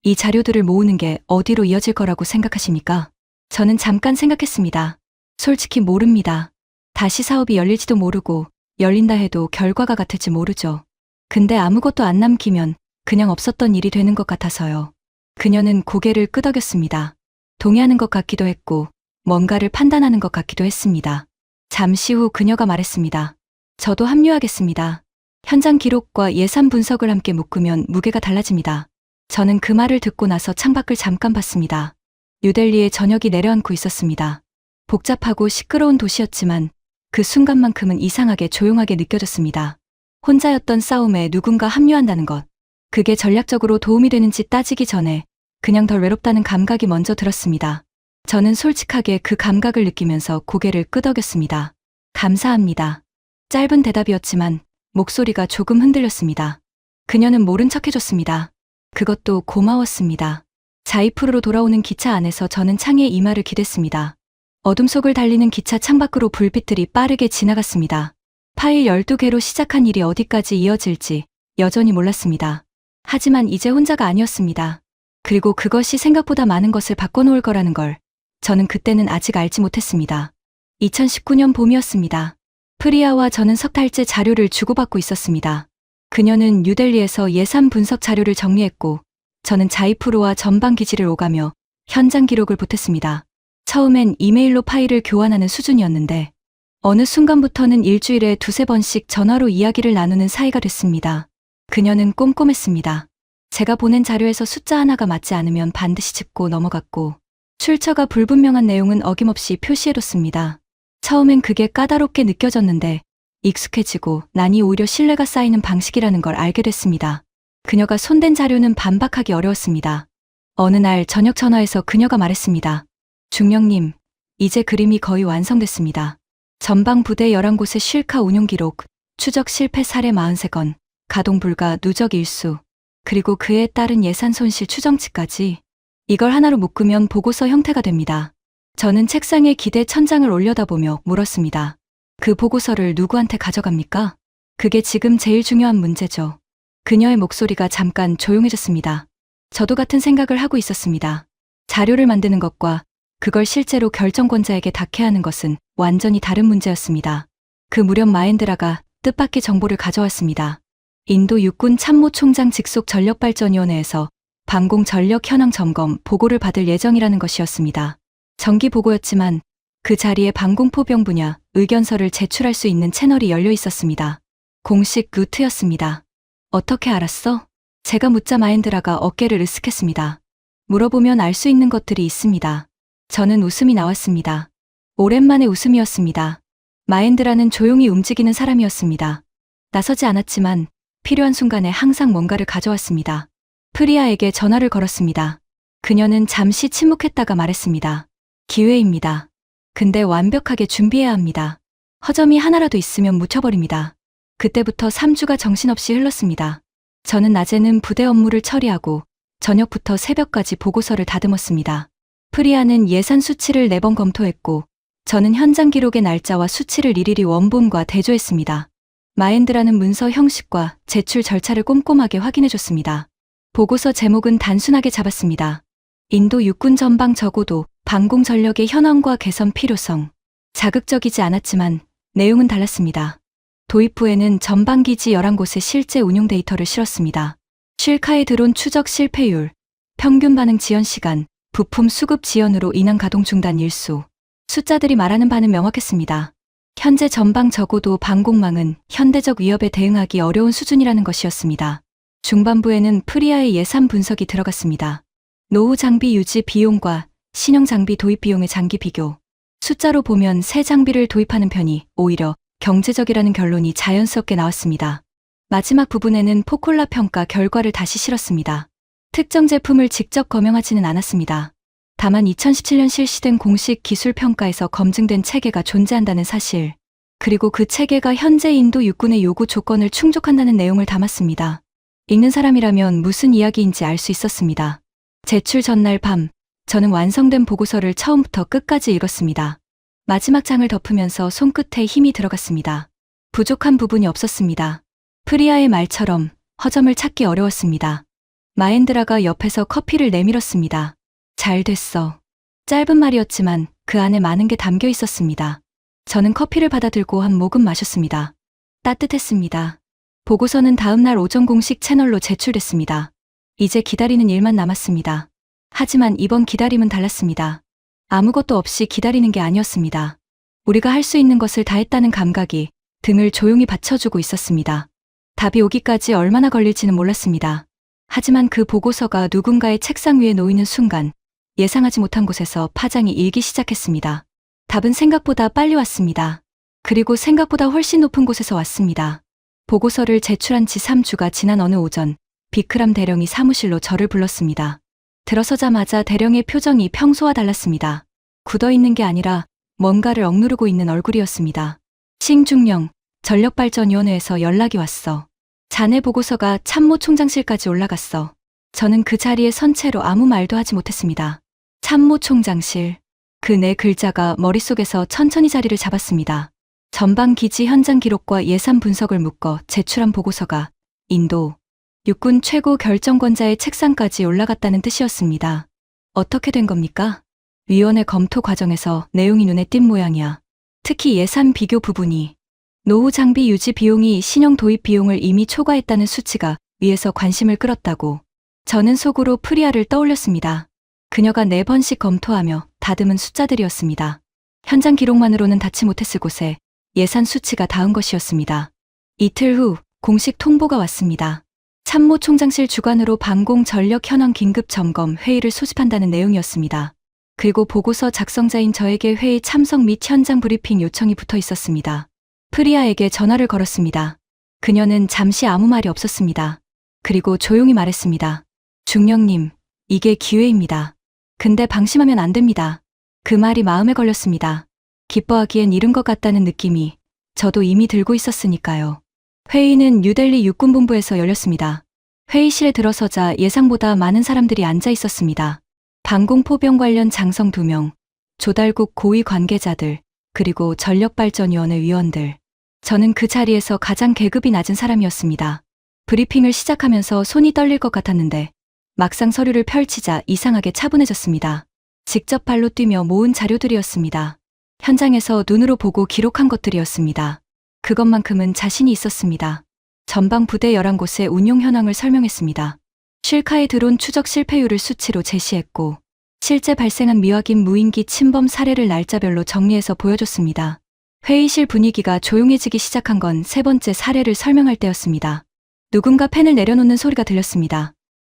이 자료들을 모으는 게 어디로 이어질 거라고 생각하십니까? 저는 잠깐 생각했습니다. 솔직히 모릅니다. 다시 사업이 열릴지도 모르고 열린다 해도 결과가 같을지 모르죠. 근데 아무것도 안 남기면 그냥 없었던 일이 되는 것 같아서요. 그녀는 고개를 끄덕였습니다. 동의하는 것 같기도 했고 뭔가를 판단하는 것 같기도 했습니다. 잠시 후 그녀가 말했습니다. 저도 합류하겠습니다. 현장 기록과 예산 분석을 함께 묶으면 무게가 달라집니다. 저는 그 말을 듣고 나서 창밖을 잠깐 봤습니다. 뉴델리에 저녁이 내려앉고 있었습니다. 복잡하고 시끄러운 도시였지만 그 순간만큼은 이상하게 조용하게 느껴졌습니다. 혼자였던 싸움에 누군가 합류한다는 것. 그게 전략적으로 도움이 되는지 따지기 전에 그냥 덜 외롭다는 감각이 먼저 들었습니다. 저는 솔직하게 그 감각을 느끼면서 고개를 끄덕였습니다. 감사합니다. 짧은 대답이었지만 목소리가 조금 흔들렸습니다. 그녀는 모른 척 해줬습니다. 그것도 고마웠습니다. 자이프르로 돌아오는 기차 안에서 저는 창에 이마를 기댔습니다. 어둠 속을 달리는 기차 창밖으로 불빛들이 빠르게 지나갔습니다. 파일 12개로 시작한 일이 어디까지 이어질지 여전히 몰랐습니다. 하지만 이제 혼자가 아니었습니다. 그리고 그것이 생각보다 많은 것을 바꿔놓을 거라는 걸 저는 그때는 아직 알지 못했습니다. 2019년 봄이었습니다. 프리아와 저는 석 달째 자료를 주고받고 있었습니다. 그녀는 뉴델리에서 예산 분석 자료를 정리했고 저는 자이프로와 전방 기지를 오가며 현장 기록을 보탰습니다. 처음엔 이메일로 파일을 교환하는 수준이었는데 어느 순간부터는 일주일에 두세 번씩 전화로 이야기를 나누는 사이가 됐습니다. 그녀는 꼼꼼했습니다. 제가 보낸 자료에서 숫자 하나가 맞지 않으면 반드시 짚고 넘어갔고 출처가 불분명한 내용은 어김없이 표시해뒀습니다. 처음엔 그게 까다롭게 느껴졌는데 익숙해지고 나니 오히려 신뢰가 쌓이는 방식이라는 걸 알게 됐습니다. 그녀가 손댄 자료는 반박하기 어려웠습니다. 어느 날 저녁 전화에서 그녀가 말했습니다. 중령님, 이제 그림이 거의 완성됐습니다. 전방 부대 11곳의 쉴카 운용 기록, 추적 실패 사례 43건, 가동 불가 누적 일수, 그리고 그에 따른 예산 손실 추정치까지 이걸 하나로 묶으면 보고서 형태가 됩니다. 저는 책상에 기대 천장을 올려다보며 물었습니다. 그 보고서를 누구한테 가져갑니까? 그게 지금 제일 중요한 문제죠. 그녀의 목소리가 잠깐 조용해졌습니다. 저도 같은 생각을 하고 있었습니다. 자료를 만드는 것과 그걸 실제로 결정권자에게 닿게 하는 것은 완전히 다른 문제였습니다. 그 무렵 마엔드라가 뜻밖의 정보를 가져왔습니다. 인도 육군 참모총장 직속 전력발전위원회에서 방공 전력 현황 점검 보고를 받을 예정이라는 것이었습니다. 정기 보고였지만 그 자리에 방공포병 분야 의견서를 제출할 수 있는 채널이 열려 있었습니다. 공식 루트였습니다. 어떻게 알았어? 제가 묻자 마엔드라가 어깨를 으쓱했습니다. 물어보면 알 수 있는 것들이 있습니다. 저는 웃음이 나왔습니다. 오랜만에 웃음이었습니다. 마엔드라는 조용히 움직이는 사람이었습니다. 나서지 않았지만 필요한 순간에 항상 뭔가를 가져왔습니다. 프리아에게 전화를 걸었습니다. 그녀는 잠시 침묵했다가 말했습니다. 기회입니다. 근데 완벽하게 준비해야 합니다. 허점이 하나라도 있으면 묻혀버립니다. 그때부터 3주가 정신없이 흘렀습니다. 저는 낮에는 부대 업무를 처리하고 저녁부터 새벽까지 보고서를 다듬었습니다. 프리아는 예산 수치를 4번 검토했고 저는 현장 기록의 날짜와 수치를 일일이 원본과 대조했습니다. 마엔드라는 문서 형식과 제출 절차를 꼼꼼하게 확인해줬습니다. 보고서 제목은 단순하게 잡았습니다. 인도 육군 전방 저고도 방공 전력의 현황과 개선 필요성. 자극적이지 않았지만 내용은 달랐습니다. 도입 후에는 전방기지 11곳의 실제 운용 데이터를 실었습니다. 쉴카에 들어온 추적 실패율, 평균 반응 지연 시간, 부품 수급 지연으로 인한 가동 중단 일수. 숫자들이 말하는 바는 명확했습니다. 현재 전방 저고도 방공망은 현대적 위협에 대응하기 어려운 수준이라는 것이었습니다. 중반부에는 프리아의 예산 분석이 들어갔습니다. 노후 장비 유지 비용과 신형 장비 도입 비용의 장기 비교. 숫자로 보면 새 장비를 도입하는 편이 오히려 경제적이라는 결론이 자연스럽게 나왔습니다. 마지막 부분에는 포콜라 평가 결과를 다시 실었습니다. 특정 제품을 직접 검명하지는 않았습니다. 다만 2017년 실시된 공식 기술평가에서 검증된 체계가 존재한다는 사실, 그리고 그 체계가 현재 인도 육군의 요구 조건을 충족한다는 내용을 담았습니다. 읽는 사람이라면 무슨 이야기인지 알 수 있었습니다. 제출 전날 밤, 저는 완성된 보고서를 처음부터 끝까지 읽었습니다. 마지막 장을 덮으면서 손끝에 힘이 들어갔습니다. 부족한 부분이 없었습니다. 프리아의 말처럼 허점을 찾기 어려웠습니다. 마엔드라가 옆에서 커피를 내밀었습니다. 잘 됐어. 짧은 말이었지만 그 안에 많은 게 담겨 있었습니다. 저는 커피를 받아들고 한 모금 마셨습니다. 따뜻했습니다. 보고서는 다음 날 오전 공식 채널로 제출됐습니다. 이제 기다리는 일만 남았습니다. 하지만 이번 기다림은 달랐습니다. 아무것도 없이 기다리는 게 아니었습니다. 우리가 할 수 있는 것을 다 했다는 감각이 등을 조용히 받쳐주고 있었습니다. 답이 오기까지 얼마나 걸릴지는 몰랐습니다. 하지만 그 보고서가 누군가의 책상 위에 놓이는 순간 예상하지 못한 곳에서 파장이 일기 시작했습니다. 답은 생각보다 빨리 왔습니다. 그리고 생각보다 훨씬 높은 곳에서 왔습니다. 보고서를 제출한 지 3주가 지난 어느 오전, 비크람 대령이 사무실로 저를 불렀습니다. 들어서자마자 대령의 표정이 평소와 달랐습니다. 굳어있는 게 아니라 뭔가를 억누르고 있는 얼굴이었습니다. 싱중령, 전력발전위원회에서 연락이 왔어. 자네 보고서가 참모총장실까지 올라갔어. 저는 그 자리에 선 채로 아무 말도 하지 못했습니다. 참모총장실. 그 네 글자가 머릿속에서 천천히 자리를 잡았습니다. 전방기지 현장 기록과 예산 분석을 묶어 제출한 보고서가 인도 육군 최고 결정권자의 책상까지 올라갔다는 뜻이었습니다. 어떻게 된 겁니까? 위원회 검토 과정에서 내용이 눈에 띈 모양이야. 특히 예산 비교 부분이 노후 장비 유지 비용이 신형 도입 비용을 이미 초과했다는 수치가 위에서 관심을 끌었다고. 저는 속으로 프리아를 떠올렸습니다. 그녀가 4번씩 검토하며 다듬은 숫자들이었습니다. 현장 기록만으로는 닿지 못했을 곳에 예산 수치가 닿은 것이었습니다. 이틀 후 공식 통보가 왔습니다. 참모총장실 주관으로 방공 전력 현황 긴급 점검 회의를 소집한다는 내용이었습니다. 그리고 보고서 작성자인 저에게 회의 참석 및 현장 브리핑 요청이 붙어 있었습니다. 프리아에게 전화를 걸었습니다. 그녀는 잠시 아무 말이 없었습니다. 그리고 조용히 말했습니다. 중령님, 이게 기회입니다. 근데 방심하면 안 됩니다. 그 말이 마음에 걸렸습니다. 기뻐하기엔 이른 것 같다는 느낌이 저도 이미 들고 있었으니까요. 회의는 뉴델리 육군본부에서 열렸습니다. 회의실에 들어서자 예상보다 많은 사람들이 앉아 있었습니다. 방공포병 관련 장성 2명, 조달국 고위 관계자들, 그리고 전력발전위원회 위원들. 저는 그 자리에서 가장 계급이 낮은 사람이었습니다. 브리핑을 시작하면서 손이 떨릴 것 같았는데 막상 서류를 펼치자 이상하게 차분해졌습니다. 직접 발로 뛰며 모은 자료들이었습니다. 현장에서 눈으로 보고 기록한 것들이었습니다. 그것만큼은 자신이 있었습니다. 전방 부대 11곳의 운용 현황을 설명했습니다. 쉴카에 드론 추적 실패율을 수치로 제시했고 실제 발생한 미확인 무인기 침범 사례를 날짜별로 정리해서 보여줬습니다. 회의실 분위기가 조용해지기 시작한 건 3번째 사례를 설명할 때였습니다. 누군가 펜을 내려놓는 소리가 들렸습니다.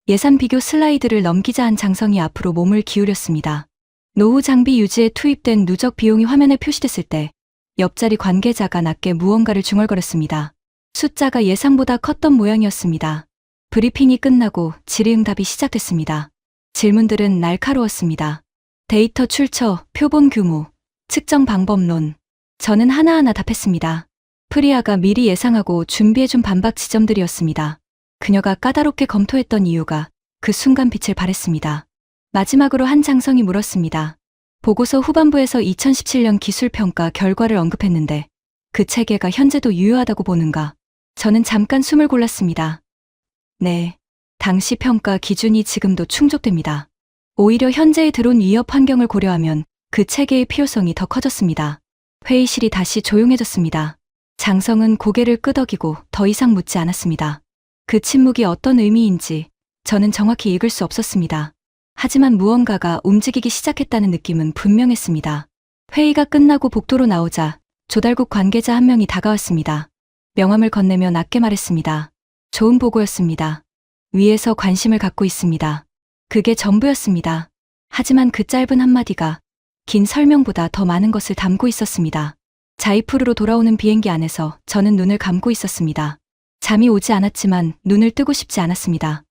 예산 비교 슬라이드를 넘기자 한 장성이 앞으로 몸을 기울였습니다. 노후 장비 유지에 투입된 누적 비용이 화면에 표시됐을 때 옆자리 관계자가 낮게 무언가를 중얼거렸습니다. 숫자가 예상보다 컸던 모양이었습니다. 브리핑이 끝나고 질의응답이 시작됐습니다. 질문들은 날카로웠습니다. 데이터 출처, 표본 규모, 측정 방법론. 저는 하나하나 답했습니다. 프리아가 미리 예상하고 준비해준 반박 지점들이었습니다. 그녀가 까다롭게 검토했던 이유가 그 순간 빛을 발했습니다. 마지막으로 한 장성이 물었습니다. 보고서 후반부에서 2017년 기술평가 결과를 언급했는데 그 체계가 현재도 유효하다고 보는가? 저는 잠깐 숨을 골랐습니다. 네. 당시 평가 기준이 지금도 충족됩니다. 오히려 현재의 드론 위협 환경을 고려하면 그 체계의 필요성이 더 커졌습니다. 회의실이 다시 조용해졌습니다. 장성은 고개를 끄덕이고 더 이상 묻지 않았습니다. 그 침묵이 어떤 의미인지 저는 정확히 읽을 수 없었습니다. 하지만 무언가가 움직이기 시작했다는 느낌은 분명했습니다. 회의가 끝나고 복도로 나오자 조달국 관계자 한 명이 다가왔습니다. 명함을 건네며 낮게 말했습니다. 좋은 보고였습니다. 위에서 관심을 갖고 있습니다. 그게 전부였습니다. 하지만 그 짧은 한마디가 긴 설명보다 더 많은 것을 담고 있었습니다. 자이푸르로 돌아오는 비행기 안에서 저는 눈을 감고 있었습니다. 잠이 오지 않았지만 눈을 뜨고 싶지 않았습니다.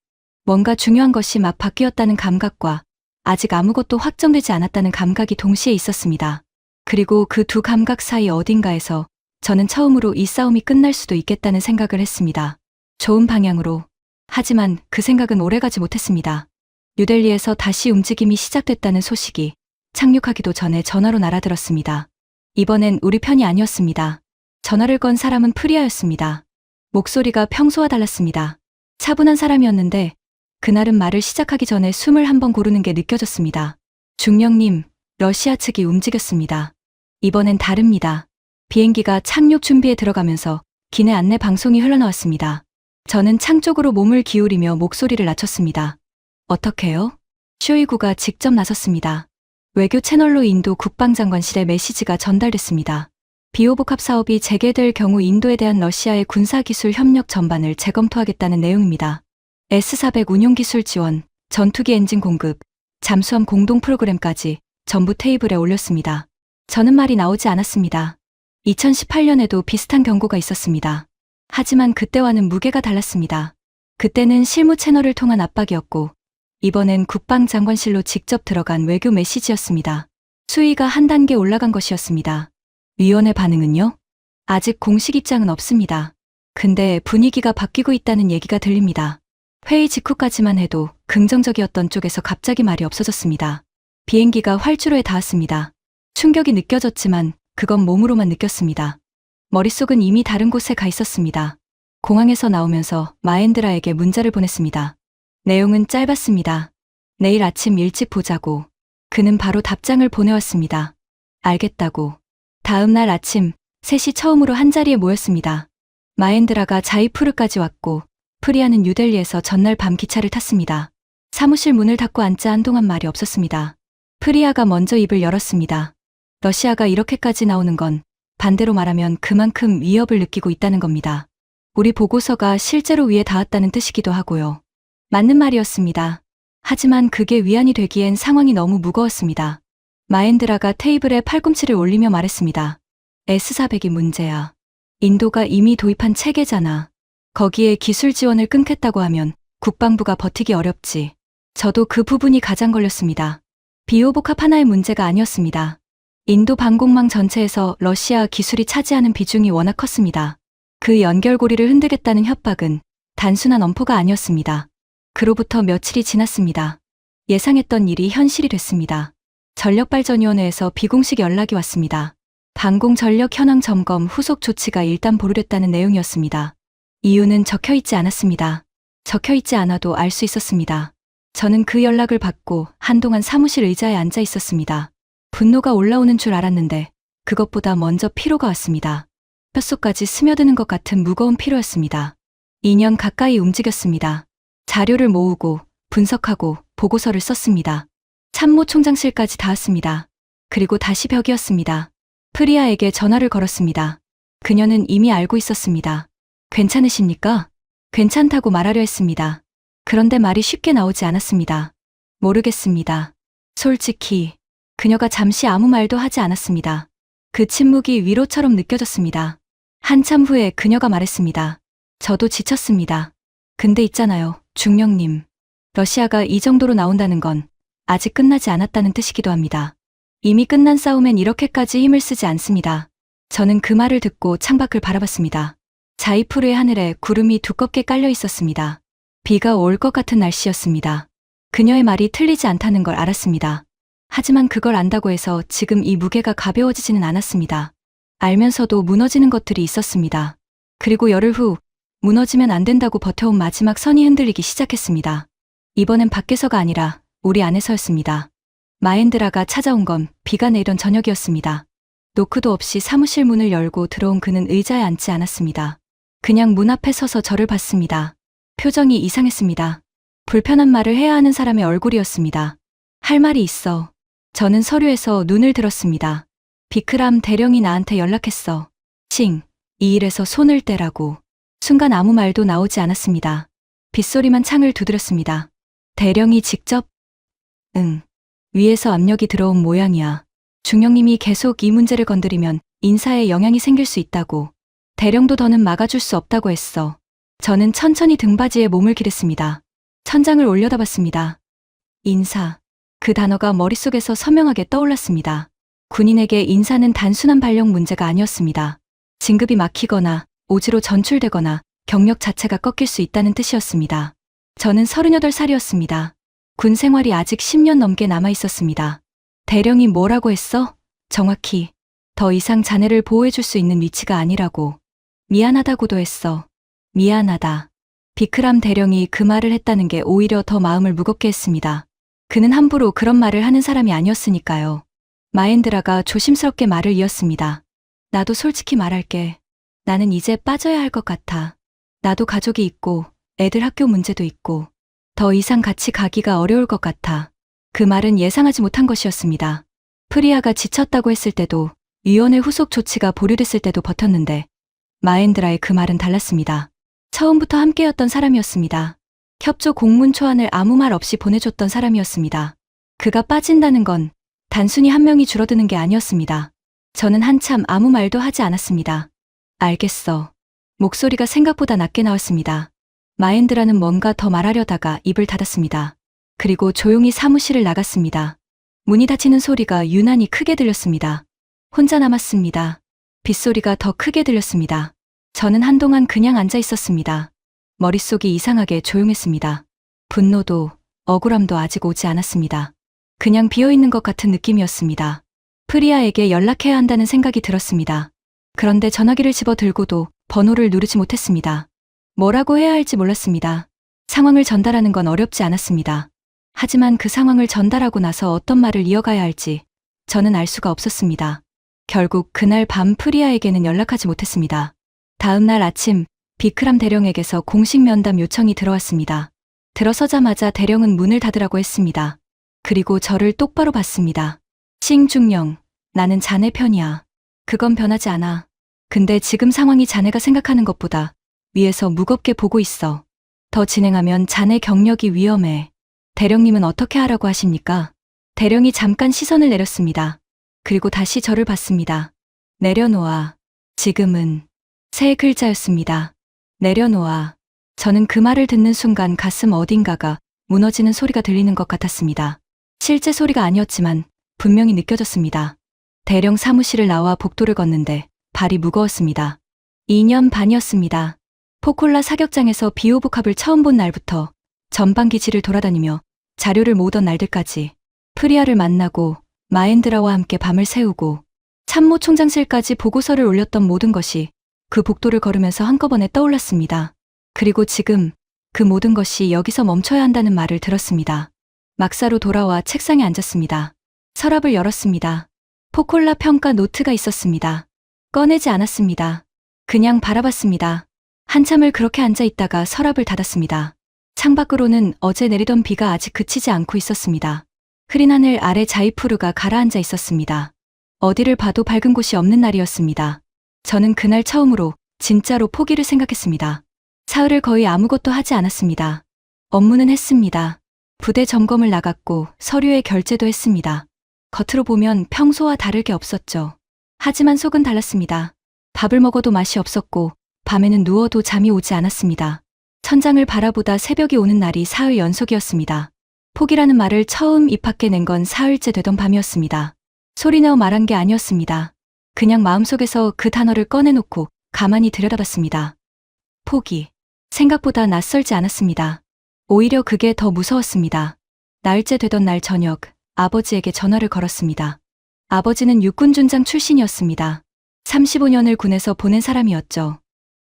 뭔가 중요한 것이 막 바뀌었다는 감각과 아직 아무것도 확정되지 않았다는 감각이 동시에 있었습니다. 그리고 그 두 감각 사이 어딘가에서 저는 처음으로 이 싸움이 끝날 수도 있겠다는 생각을 했습니다. 좋은 방향으로. 하지만 그 생각은 오래가지 못했습니다. 뉴델리에서 다시 움직임이 시작됐다는 소식이 착륙하기도 전에 전화로 날아들었습니다. 이번엔 우리 편이 아니었습니다. 전화를 건 사람은 프리아였습니다. 목소리가 평소와 달랐습니다. 차분한 사람이었는데 그날은 말을 시작하기 전에 숨을 한번 고르는 게 느껴졌습니다. 중령님, 러시아 측이 움직였습니다. 이번엔 다릅니다. 비행기가 착륙 준비에 들어가면서 기내 안내 방송이 흘러나왔습니다. 저는 창 쪽으로 몸을 기울이며 목소리를 낮췄습니다. 어떻게요? 쇼이구가 직접 나섰습니다. 외교 채널로 인도 국방장관실에 메시지가 전달됐습니다. 비호복합 사업이 재개될 경우 인도에 대한 러시아의 군사기술 협력 전반을 재검토하겠다는 내용입니다. S-400 운용기술 지원, 전투기 엔진 공급, 잠수함 공동 프로그램까지 전부 테이블에 올렸습니다. 저는 말이 나오지 않았습니다. 2018년에도 비슷한 경고가 있었습니다. 하지만 그때와는 무게가 달랐습니다. 그때는 실무 채널을 통한 압박이었고 이번엔 국방장관실로 직접 들어간 외교 메시지였습니다. 수위가 한 단계 올라간 것이었습니다. 위원회 반응은요? 아직 공식 입장은 없습니다. 근데 분위기가 바뀌고 있다는 얘기가 들립니다. 회의 직후까지만 해도 긍정적이었던 쪽에서 갑자기 말이 없어졌습니다. 비행기가 활주로에 닿았습니다. 충격이 느껴졌지만 그건 몸으로만 느꼈습니다. 머릿속은 이미 다른 곳에 가 있었습니다. 공항에서 나오면서 마엔드라에게 문자를 보냈습니다. 내용은 짧았습니다. 내일 아침 일찍 보자고. 그는 바로 답장을 보내왔습니다. 알겠다고. 다음 날 아침 3시 처음으로 한자리에 모였습니다. 마엔드라가 자이푸르까지 왔고 프리아는 뉴델리에서 전날 밤 기차를 탔습니다. 사무실 문을 닫고 앉자 한동안 말이 없었습니다. 프리아가 먼저 입을 열었습니다. 러시아가 이렇게까지 나오는 건 반대로 말하면 그만큼 위협을 느끼고 있다는 겁니다. 우리 보고서가 실제로 위에 닿았다는 뜻이기도 하고요. 맞는 말이었습니다. 하지만 그게 위안이 되기엔 상황이 너무 무거웠습니다. 마엔드라가 테이블에 팔꿈치를 올리며 말했습니다. S-400이 문제야. 인도가 이미 도입한 체계잖아. 거기에 기술 지원을 끊겠다고 하면 국방부가 버티기 어렵지. 저도 그 부분이 가장 걸렸습니다. 비호복합 하나의 문제가 아니었습니다. 인도 방공망 전체에서 러시아 기술이 차지하는 비중이 워낙 컸습니다. 그 연결고리를 흔들겠다는 협박은 단순한 엄포가 아니었습니다. 그로부터 며칠이 지났습니다. 예상했던 일이 현실이 됐습니다. 전력발전위원회에서 비공식 연락이 왔습니다. 방공전력 현황 점검 후속 조치가 일단 보류됐다는 내용이었습니다. 이유는 적혀있지 않았습니다. 적혀있지 않아도 알 수 있었습니다. 저는 그 연락을 받고 한동안 사무실 의자에 앉아 있었습니다. 분노가 올라오는 줄 알았는데 그것보다 먼저 피로가 왔습니다. 뼛속까지 스며드는 것 같은 무거운 피로였습니다. 2년 가까이 움직였습니다. 자료를 모으고 분석하고 보고서를 썼습니다. 참모총장실까지 닿았습니다. 그리고 다시 벽이었습니다. 프리아에게 전화를 걸었습니다. 그녀는 이미 알고 있었습니다. 괜찮으십니까? 괜찮다고 말하려 했습니다. 그런데 말이 쉽게 나오지 않았습니다. 모르겠습니다. 솔직히 그녀가 잠시 아무 말도 하지 않았습니다. 그 침묵이 위로처럼 느껴졌습니다. 한참 후에 그녀가 말했습니다. 저도 지쳤습니다. 근데 있잖아요, 중령님. 러시아가 이 정도로 나온다는 건 아직 끝나지 않았다는 뜻이기도 합니다. 이미 끝난 싸움엔 이렇게까지 힘을 쓰지 않습니다. 저는 그 말을 듣고 창밖을 바라봤습니다. 자이푸르의 하늘에 구름이 두껍게 깔려 있었습니다. 비가 올 것 같은 날씨였습니다. 그녀의 말이 틀리지 않다는 걸 알았습니다. 하지만 그걸 안다고 해서 지금 이 무게가 가벼워지지는 않았습니다. 알면서도 무너지는 것들이 있었습니다. 그리고 열흘 후 무너지면 안 된다고 버텨온 마지막 선이 흔들리기 시작했습니다. 이번엔 밖에서가 아니라 우리 안에서였습니다. 마엔드라가 찾아온 건 비가 내리던 저녁이었습니다. 노크도 없이 사무실 문을 열고 들어온 그는 의자에 앉지 않았습니다. 그냥 문 앞에 서서 저를 봤습니다. 표정이 이상했습니다. 불편한 말을 해야 하는 사람의 얼굴이었습니다. 할 말이 있어. 저는 서류에서 눈을 들었습니다. 비크람 대령이 나한테 연락했어. 칭, 이 일에서 손을 떼라고. 순간 아무 말도 나오지 않았습니다. 빗소리만 창을 두드렸습니다. 대령이 직접? 응. 위에서 압력이 들어온 모양이야. 중령님이 계속 이 문제를 건드리면 인사에 영향이 생길 수 있다고. 대령도 더는 막아줄 수 없다고 했어. 저는 천천히 등받이에 몸을 기댔습니다. 천장을 올려다봤습니다. 인사. 그 단어가 머릿속에서 선명하게 떠올랐습니다. 군인에게 인사는 단순한 발령 문제가 아니었습니다. 진급이 막히거나 오지로 전출되거나 경력 자체가 꺾일 수 있다는 뜻이었습니다. 저는 38살이었습니다. 군 생활이 아직 10년 넘게 남아 있었습니다. 대령이 뭐라고 했어? 정확히 더 이상 자네를 보호해줄 수 있는 위치가 아니라고. 미안하다고도 했어. 미안하다. 비크람 대령이 그 말을 했다는 게 오히려 더 마음을 무겁게 했습니다. 그는 함부로 그런 말을 하는 사람이 아니었으니까요. 마엔드라가 조심스럽게 말을 이었습니다. 나도 솔직히 말할게. 나는 이제 빠져야 할 것 같아. 나도 가족이 있고 애들 학교 문제도 있고 더 이상 같이 가기가 어려울 것 같아. 그 말은 예상하지 못한 것이었습니다. 프리아가 지쳤다고 했을 때도 위원회 후속 조치가 보류됐을 때도 버텼는데 마엔드라의 그 말은 달랐습니다. 처음부터 함께였던 사람이었습니다. 협조 공문 초안을 아무 말 없이 보내줬던 사람이었습니다. 그가 빠진다는 건 단순히 한 명이 줄어드는 게 아니었습니다. 저는 한참 아무 말도 하지 않았습니다. 알겠어. 목소리가 생각보다 낮게 나왔습니다. 마엔드라는 뭔가 더 말하려다가 입을 닫았습니다. 그리고 조용히 사무실을 나갔습니다. 문이 닫히는 소리가 유난히 크게 들렸습니다. 혼자 남았습니다. 빗소리가 더 크게 들렸습니다. 저는 한동안 그냥 앉아 있었습니다. 머릿속이 이상하게 조용했습니다. 분노도 억울함도 아직 오지 않았습니다. 그냥 비어있는 것 같은 느낌이었습니다. 프리아에게 연락해야 한다는 생각이 들었습니다. 그런데 전화기를 집어들고도 번호를 누르지 못했습니다. 뭐라고 해야 할지 몰랐습니다. 상황을 전달하는 건 어렵지 않았습니다. 하지만 그 상황을 전달하고 나서 어떤 말을 이어가야 할지 저는 알 수가 없었습니다. 결국 그날 밤 프리아에게는 연락하지 못했습니다. 다음 날 아침 비크람 대령에게서 공식 면담 요청이 들어왔습니다. 들어서자마자 대령은 문을 닫으라고 했습니다. 그리고 저를 똑바로 봤습니다. 싱중령, 나는 자네 편이야. 그건 변하지 않아. 근데 지금 상황이 자네가 생각하는 것보다 위에서 무겁게 보고 있어. 더 진행하면 자네 경력이 위험해. 대령님은 어떻게 하라고 하십니까? 대령이 잠깐 시선을 내렸습니다. 그리고 다시 저를 봤습니다. 내려놓아. 지금은 세 글자였습니다. 내려놓아. 저는 그 말을 듣는 순간 가슴 어딘가가 무너지는 소리가 들리는 것 같았습니다. 실제 소리가 아니었지만 분명히 느껴졌습니다. 대령 사무실을 나와 복도를 걷는데 발이 무거웠습니다. 2년 반이었습니다. 포콜라 사격장에서 비호복합을 처음 본 날부터 전방 기지를 돌아다니며 자료를 모으던 날들까지 프리아를 만나고 마엔드라와 함께 밤을 새우고 참모 총장실까지 보고서를 올렸던 모든 것이 그 복도를 걸으면서 한꺼번에 떠올랐습니다. 그리고 지금 그 모든 것이 여기서 멈춰야 한다는 말을 들었습니다. 막사로 돌아와 책상에 앉았습니다. 서랍을 열었습니다. 포콜라 평가 노트가 있었습니다. 꺼내지 않았습니다. 그냥 바라봤습니다. 한참을 그렇게 앉아 있다가 서랍을 닫았습니다. 창밖으로는 어제 내리던 비가 아직 그치지 않고 있었습니다. 흐린 하늘 아래 자이푸르가 가라앉아 있었습니다. 어디를 봐도 밝은 곳이 없는 날이었습니다. 저는 그날 처음으로 진짜로 포기를 생각했습니다. 사흘을 거의 아무것도 하지 않았습니다. 업무는 했습니다. 부대 점검을 나갔고 서류에 결제도 했습니다. 겉으로 보면 평소와 다를 게 없었죠. 하지만 속은 달랐습니다. 밥을 먹어도 맛이 없었고 밤에는 누워도 잠이 오지 않았습니다. 천장을 바라보다 새벽이 오는 날이 사흘 연속이었습니다. 포기라는 말을 처음 입 밖에 낸 건 사흘째 되던 밤이었습니다. 소리내어 말한 게 아니었습니다. 그냥 마음속에서 그 단어를 꺼내놓고 가만히 들여다봤습니다. 포기. 생각보다 낯설지 않았습니다. 오히려 그게 더 무서웠습니다. 나흘째 되던 날 저녁 아버지에게 전화를 걸었습니다. 아버지는 육군준장 출신이었습니다. 35년을 군에서 보낸 사람이었죠.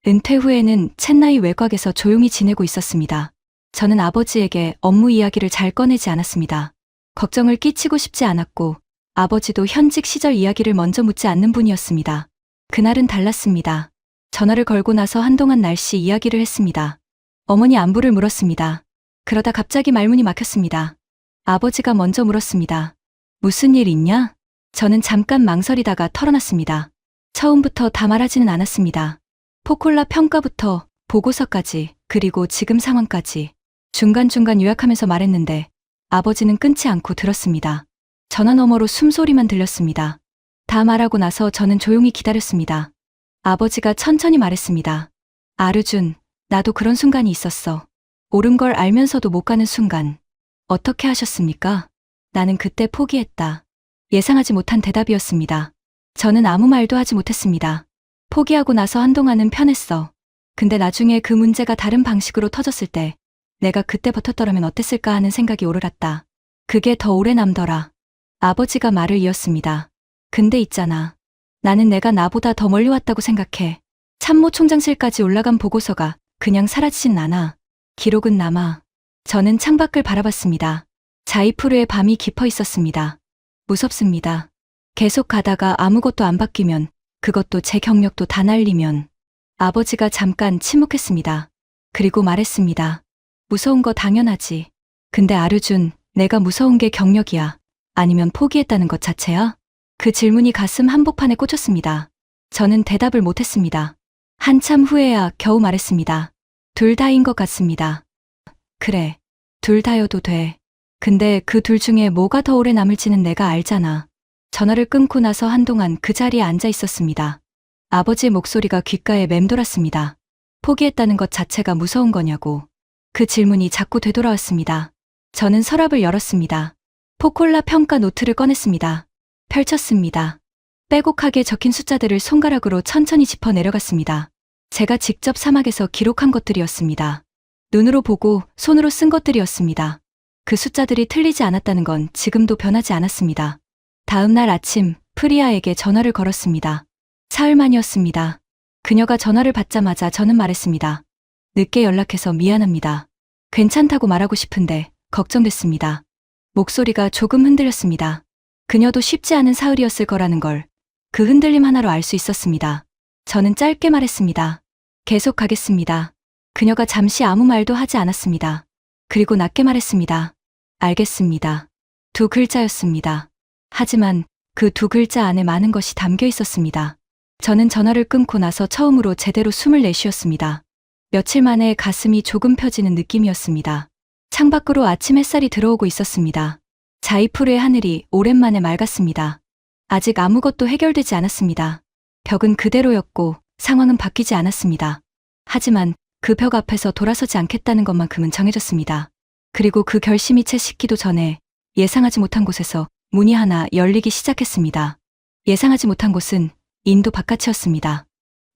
은퇴 후에는 첸나이 외곽에서 조용히 지내고 있었습니다. 저는 아버지에게 업무 이야기를 잘 꺼내지 않았습니다. 걱정을 끼치고 싶지 않았고 아버지도 현직 시절 이야기를 먼저 묻지 않는 분이었습니다. 그날은 달랐습니다. 전화를 걸고 나서 한동안 날씨 이야기를 했습니다. 어머니 안부를 물었습니다. 그러다 갑자기 말문이 막혔습니다. 아버지가 먼저 물었습니다. 무슨 일 있냐? 저는 잠깐 망설이다가 털어놨습니다. 처음부터 다 말하지는 않았습니다. 포콜라 평가부터 보고서까지 그리고 지금 상황까지 중간중간 요약하면서 말했는데 아버지는 끊지 않고 들었습니다. 전화 너머로 숨소리만 들렸습니다. 다 말하고 나서 저는 조용히 기다렸습니다. 아버지가 천천히 말했습니다. 아르준, 나도 그런 순간이 있었어. 옳은 걸 알면서도 못 가는 순간. 어떻게 하셨습니까? 나는 그때 포기했다. 예상하지 못한 대답이었습니다. 저는 아무 말도 하지 못했습니다. 포기하고 나서 한동안은 편했어. 근데 나중에 그 문제가 다른 방식으로 터졌을 때 내가 그때 버텼더라면 어땠을까 하는 생각이 오르랐다. 그게 더 오래 남더라. 아버지가 말을 이었습니다. 근데 있잖아. 나는 내가 나보다 더 멀리 왔다고 생각해. 참모총장실까지 올라간 보고서가 그냥 사라지진 않아. 기록은 남아. 저는 창밖을 바라봤습니다. 자이푸르의 밤이 깊어 있었습니다. 무섭습니다. 계속 가다가 아무것도 안 바뀌면, 그것도 제 경력도 다 날리면. 아버지가 잠깐 침묵했습니다. 그리고 말했습니다. 무서운 거 당연하지. 근데 아류준, 내가 무서운 게 경력이야. 아니면 포기했다는 것 자체야? 그 질문이 가슴 한복판에 꽂혔습니다. 저는 대답을 못했습니다. 한참 후에야 겨우 말했습니다. 둘 다인 것 같습니다. 그래, 둘 다여도 돼. 근데 그 둘 중에 뭐가 더 오래 남을지는 내가 알잖아. 전화를 끊고 나서 한동안 그 자리에 앉아 있었습니다. 아버지의 목소리가 귓가에 맴돌았습니다. 포기했다는 것 자체가 무서운 거냐고. 그 질문이 자꾸 되돌아왔습니다. 저는 서랍을 열었습니다. 포콜라 평가 노트를 꺼냈습니다. 펼쳤습니다. 빼곡하게 적힌 숫자들을 손가락으로 천천히 짚어 내려갔습니다. 제가 직접 사막에서 기록한 것들이었습니다. 눈으로 보고 손으로 쓴 것들이었습니다. 그 숫자들이 틀리지 않았다는 건 지금도 변하지 않았습니다. 다음 날 아침 프리아에게 전화를 걸었습니다. 사흘 만이었습니다. 그녀가 전화를 받자마자 저는 말했습니다. 늦게 연락해서 미안합니다. 괜찮다고 말하고 싶은데 걱정됐습니다. 목소리가 조금 흔들렸습니다. 그녀도 쉽지 않은 사흘이었을 거라는 걸 그 흔들림 하나로 알 수 있었습니다. 저는 짧게 말했습니다. 계속 가겠습니다. 그녀가 잠시 아무 말도 하지 않았습니다. 그리고 낮게 말했습니다. 알겠습니다. 두 글자였습니다. 하지만 그 두 글자 안에 많은 것이 담겨 있었습니다. 저는 전화를 끊고 나서 처음으로 제대로 숨을 내쉬었습니다. 며칠 만에 가슴이 조금 펴지는 느낌이었습니다. 창밖으로 아침 햇살이 들어오고 있었습니다. 자이푸르의 하늘이 오랜만에 맑았습니다. 아직 아무것도 해결되지 않았습니다. 벽은 그대로였고 상황은 바뀌지 않았습니다. 하지만 그 벽 앞에서 돌아서지 않겠다는 것만큼은 정해졌습니다. 그리고 그 결심이 채 식기도 전에 예상하지 못한 곳에서 문이 하나 열리기 시작했습니다. 예상하지 못한 곳은 인도 바깥이었습니다.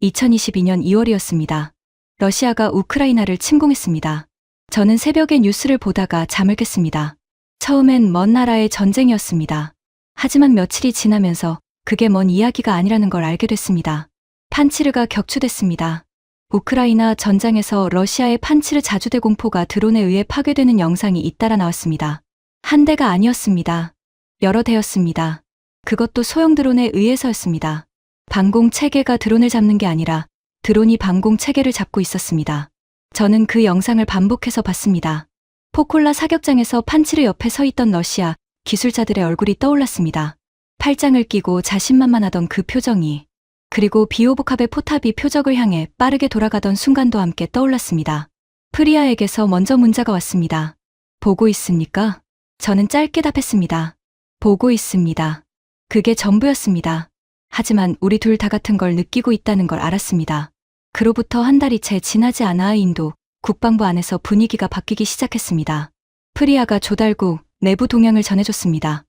2022년 2월이었습니다. 러시아가 우크라이나를 침공했습니다. 저는 새벽에 뉴스를 보다가 잠을 깼습니다. 처음엔 먼 나라의 전쟁이었습니다. 하지만 며칠이 지나면서 그게 먼 이야기가 아니라는 걸 알게 됐습니다. 판치르가 격추됐습니다. 우크라이나 전장에서 러시아의 판치르 자주대 공포가 드론에 의해 파괴되는 영상이 잇따라 나왔습니다. 한 대가 아니었습니다. 여러 대였습니다. 그것도 소형 드론에 의해서였습니다. 방공 체계가 드론을 잡는 게 아니라 드론이 방공 체계를 잡고 있었습니다. 저는 그 영상을 반복해서 봤습니다. 포콜라 사격장에서 판치르 옆에 서 있던 러시아 기술자들의 얼굴이 떠올랐습니다. 팔짱을 끼고 자신만만하던 그 표정이, 그리고 비오복합의 포탑이 표적을 향해 빠르게 돌아가던 순간도 함께 떠올랐습니다. 프리아에게서 먼저 문자가 왔습니다. 보고 있습니까? 저는 짧게 답했습니다. 보고 있습니다. 그게 전부였습니다. 하지만 우리 둘 다 같은 걸 느끼고 있다는 걸 알았습니다. 그로부터 한 달이 채 지나지 않아 인도 국방부 안에서 분위기가 바뀌기 시작했습니다. 프리아가 조달국 내부 동향을 전해줬습니다.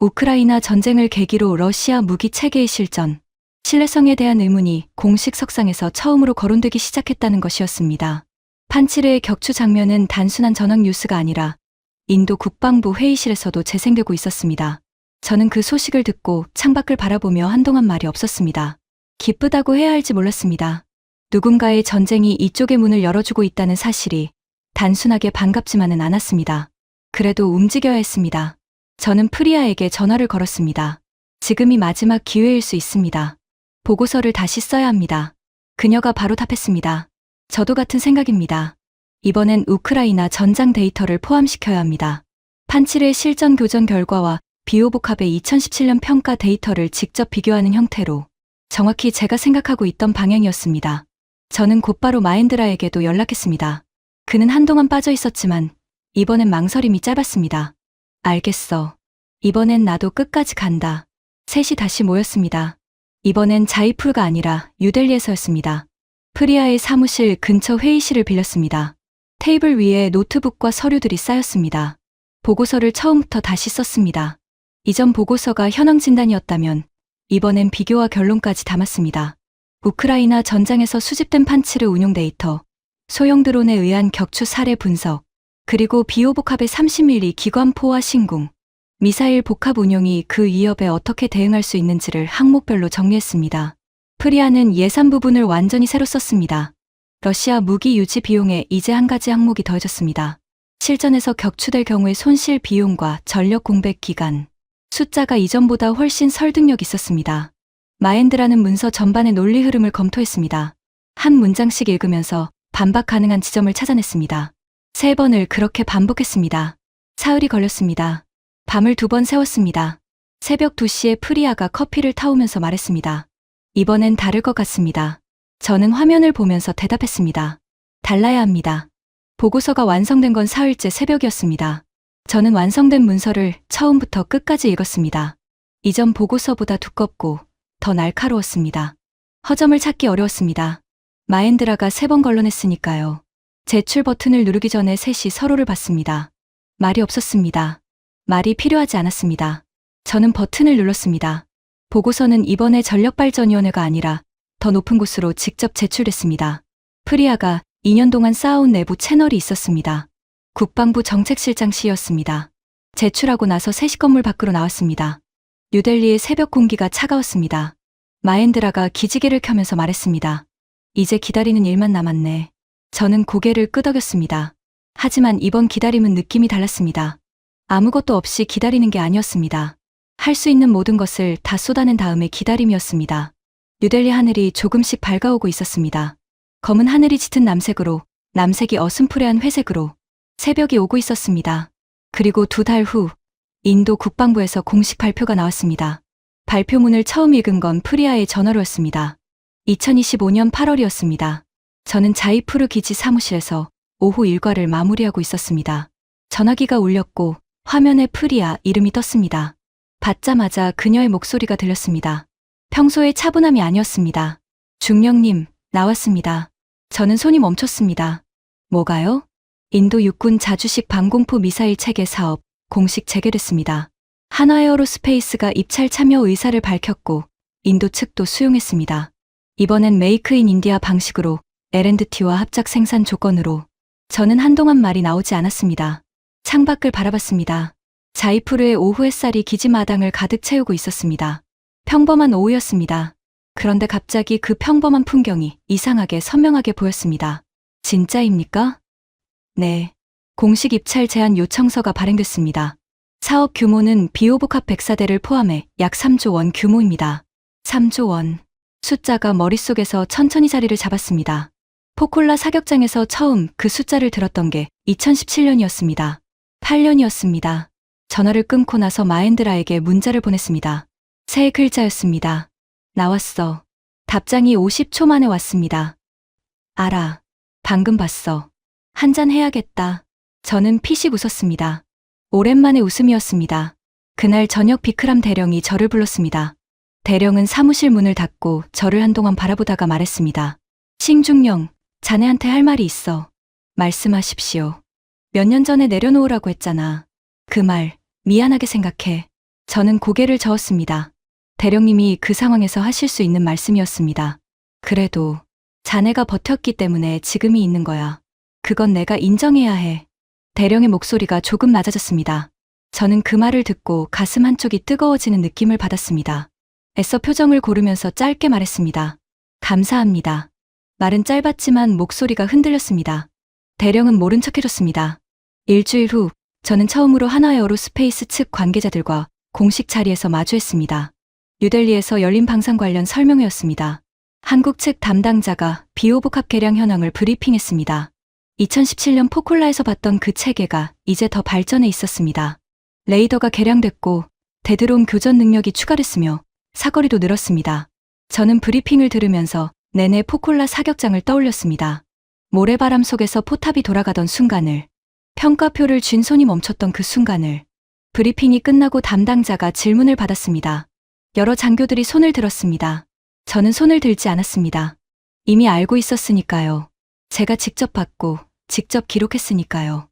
우크라이나 전쟁을 계기로 러시아 무기 체계의 실전, 신뢰성에 대한 의문이 공식 석상에서 처음으로 거론되기 시작했다는 것이었습니다. 판치르의 격추 장면은 단순한 전학 뉴스가 아니라 인도 국방부 회의실에서도 재생되고 있었습니다. 저는 그 소식을 듣고 창밖을 바라보며 한동안 말이 없었습니다. 기쁘다고 해야 할지 몰랐습니다. 누군가의 전쟁이 이쪽의 문을 열어주고 있다는 사실이 단순하게 반갑지만은 않았습니다. 그래도 움직여야 했습니다. 저는 프리아에게 전화를 걸었습니다. 지금이 마지막 기회일 수 있습니다. 보고서를 다시 써야 합니다. 그녀가 바로 답했습니다. 저도 같은 생각입니다. 이번엔 우크라이나 전장 데이터를 포함시켜야 합니다. 판치르의 실전 교전 결과와 비오복합의 2017년 평가 데이터를 직접 비교하는 형태로 정확히 제가 생각하고 있던 방향이었습니다. 저는 곧바로 마엔드라에게도 연락했습니다. 그는 한동안 빠져 있었지만 이번엔 망설임이 짧았습니다. 알겠어. 이번엔 나도 끝까지 간다. 셋이 다시 모였습니다. 이번엔 자이풀가 아니라 뉴델리에서였습니다. 프리아의 사무실 근처 회의실을 빌렸습니다. 테이블 위에 노트북과 서류들이 쌓였습니다. 보고서를 처음부터 다시 썼습니다. 이전 보고서가 현황 진단이었다면 이번엔 비교와 결론까지 담았습니다. 우크라이나 전장에서 수집된 판치르 운용 데이터, 소형 드론에 의한 격추 사례 분석, 그리고 비호복합의 30mm 기관포와 신궁, 미사일 복합 운용이 그 위협에 어떻게 대응할 수 있는지를 항목별로 정리했습니다. 프리아는 예산 부분을 완전히 새로 썼습니다. 러시아 무기 유지 비용에 이제 한 가지 항목이 더해졌습니다. 실전에서 격추될 경우의 손실 비용과 전력 공백 기간. 숫자가 이전보다 훨씬 설득력 있었습니다. 마엔드라는 문서 전반의 논리 흐름을 검토했습니다. 한 문장씩 읽으면서 반박 가능한 지점을 찾아냈습니다. 3번을 그렇게 반복했습니다. 사흘이 걸렸습니다. 밤을 2번 세웠습니다. 새벽 2시에 프리아가 커피를 타오면서 말했습니다. 이번엔 다를 것 같습니다. 저는 화면을 보면서 대답했습니다. 달라야 합니다. 보고서가 완성된 건 사흘째 새벽이었습니다. 저는 완성된 문서를 처음부터 끝까지 읽었습니다. 이전 보고서보다 두껍고 더 날카로웠습니다. 허점을 찾기 어려웠습니다. 마엔드라가 3번 걸러냈으니까요. 제출 버튼을 누르기 전에 셋이 서로를 봤습니다. 말이 없었습니다. 말이 필요하지 않았습니다. 저는 버튼을 눌렀습니다. 보고서는 이번에 전력발전위원회가 아니라 더 높은 곳으로 직접 제출됐습니다. 프리아가 2년 동안 쌓아온 내부 채널이 있었습니다. 국방부 정책실장실이었습니다. 제출하고 나서 3시 건물 밖으로 나왔습니다. 뉴델리의 새벽 공기가 차가웠습니다. 마엔드라가 기지개를 켜면서 말했습니다. 이제 기다리는 일만 남았네. 저는 고개를 끄덕였습니다. 하지만 이번 기다림은 느낌이 달랐습니다. 아무것도 없이 기다리는 게 아니었습니다. 할 수 있는 모든 것을 다 쏟아낸 다음의 기다림이었습니다. 뉴델리 하늘이 조금씩 밝아오고 있었습니다. 검은 하늘이 짙은 남색으로, 남색이 어슴푸레한 회색으로 새벽이 오고 있었습니다. 그리고 2달 후 인도 국방부에서 공식 발표가 나왔습니다. 발표문을 처음 읽은 건 프리아의 전화로였습니다. 2025년 8월이었습니다. 저는 자이푸르 기지 사무실에서 오후 일과를 마무리하고 있었습니다. 전화기가 울렸고 화면에 프리아 이름이 떴습니다. 받자마자 그녀의 목소리가 들렸습니다. 평소의 차분함이 아니었습니다. 중령님, 나왔습니다. 저는 손이 멈췄습니다. 뭐가요? 인도 육군 자주식 방공포 미사일 체계 사업 공식 재개됐습니다. 한화에어로스페이스가 입찰 참여 의사를 밝혔고 인도 측도 수용했습니다. 이번엔 메이크 인 인디아 방식으로 L&T와 합작 생산 조건으로. 저는 한동안 말이 나오지 않았습니다. 창밖을 바라봤습니다. 자이푸르의 오후 햇살이 기지 마당을 가득 채우고 있었습니다. 평범한 오후였습니다. 그런데 갑자기 그 평범한 풍경이 이상하게 선명하게 보였습니다. 진짜입니까? 네. 공식 입찰 제안 요청서가 발행됐습니다. 사업 규모는 비호복합 104대를 포함해 약 3조 원 규모입니다. 3조 원. 숫자가 머릿속에서 천천히 자리를 잡았습니다. 포콜라 사격장에서 처음 그 숫자를 들었던 게 2017년이었습니다. 8년이었습니다. 전화를 끊고 나서 마엔드라에게 문자를 보냈습니다. 세 글자였습니다. 나왔어. 답장이 50초 만에 왔습니다. 알아. 방금 봤어. 한잔 해야겠다. 저는 피식 웃었습니다. 오랜만에 웃음이었습니다. 그날 저녁 비크람 대령이 저를 불렀습니다. 대령은 사무실 문을 닫고 저를 한동안 바라보다가 말했습니다. 싱중령, 자네한테 할 말이 있어. 말씀하십시오. 몇 년 전에 내려놓으라고 했잖아. 그 말, 미안하게 생각해. 저는 고개를 저었습니다. 대령님이 그 상황에서 하실 수 있는 말씀이었습니다. 그래도 자네가 버텼기 때문에 지금이 있는 거야. 그건 내가 인정해야 해. 대령의 목소리가 조금 낮아졌습니다. 저는 그 말을 듣고 가슴 한쪽이 뜨거워지는 느낌을 받았습니다. 애써 표정을 고르면서 짧게 말했습니다. 감사합니다. 말은 짧았지만 목소리가 흔들렸습니다. 대령은 모른 척해줬습니다. 일주일 후 저는 처음으로 한화에어로스페이스 측 관계자들과 공식 자리에서 마주했습니다. 뉴델리에서 열린 방산 관련 설명회였습니다. 한국 측 담당자가 비호복합 개량 현황을 브리핑했습니다. 2017년 포콜라에서 봤던 그 체계가 이제 더 발전해 있었습니다. 레이더가 개량됐고 대드론 교전 능력이 추가됐으며 사거리도 늘었습니다. 저는 브리핑을 들으면서 내내 포콜라 사격장을 떠올렸습니다. 모래바람 속에서 포탑이 돌아가던 순간을, 평가표를 쥔 손이 멈췄던 그 순간을. 브리핑이 끝나고 담당자가 질문을 받았습니다. 여러 장교들이 손을 들었습니다. 저는 손을 들지 않았습니다. 이미 알고 있었으니까요. 제가 직접 받고 직접 기록했으니까요.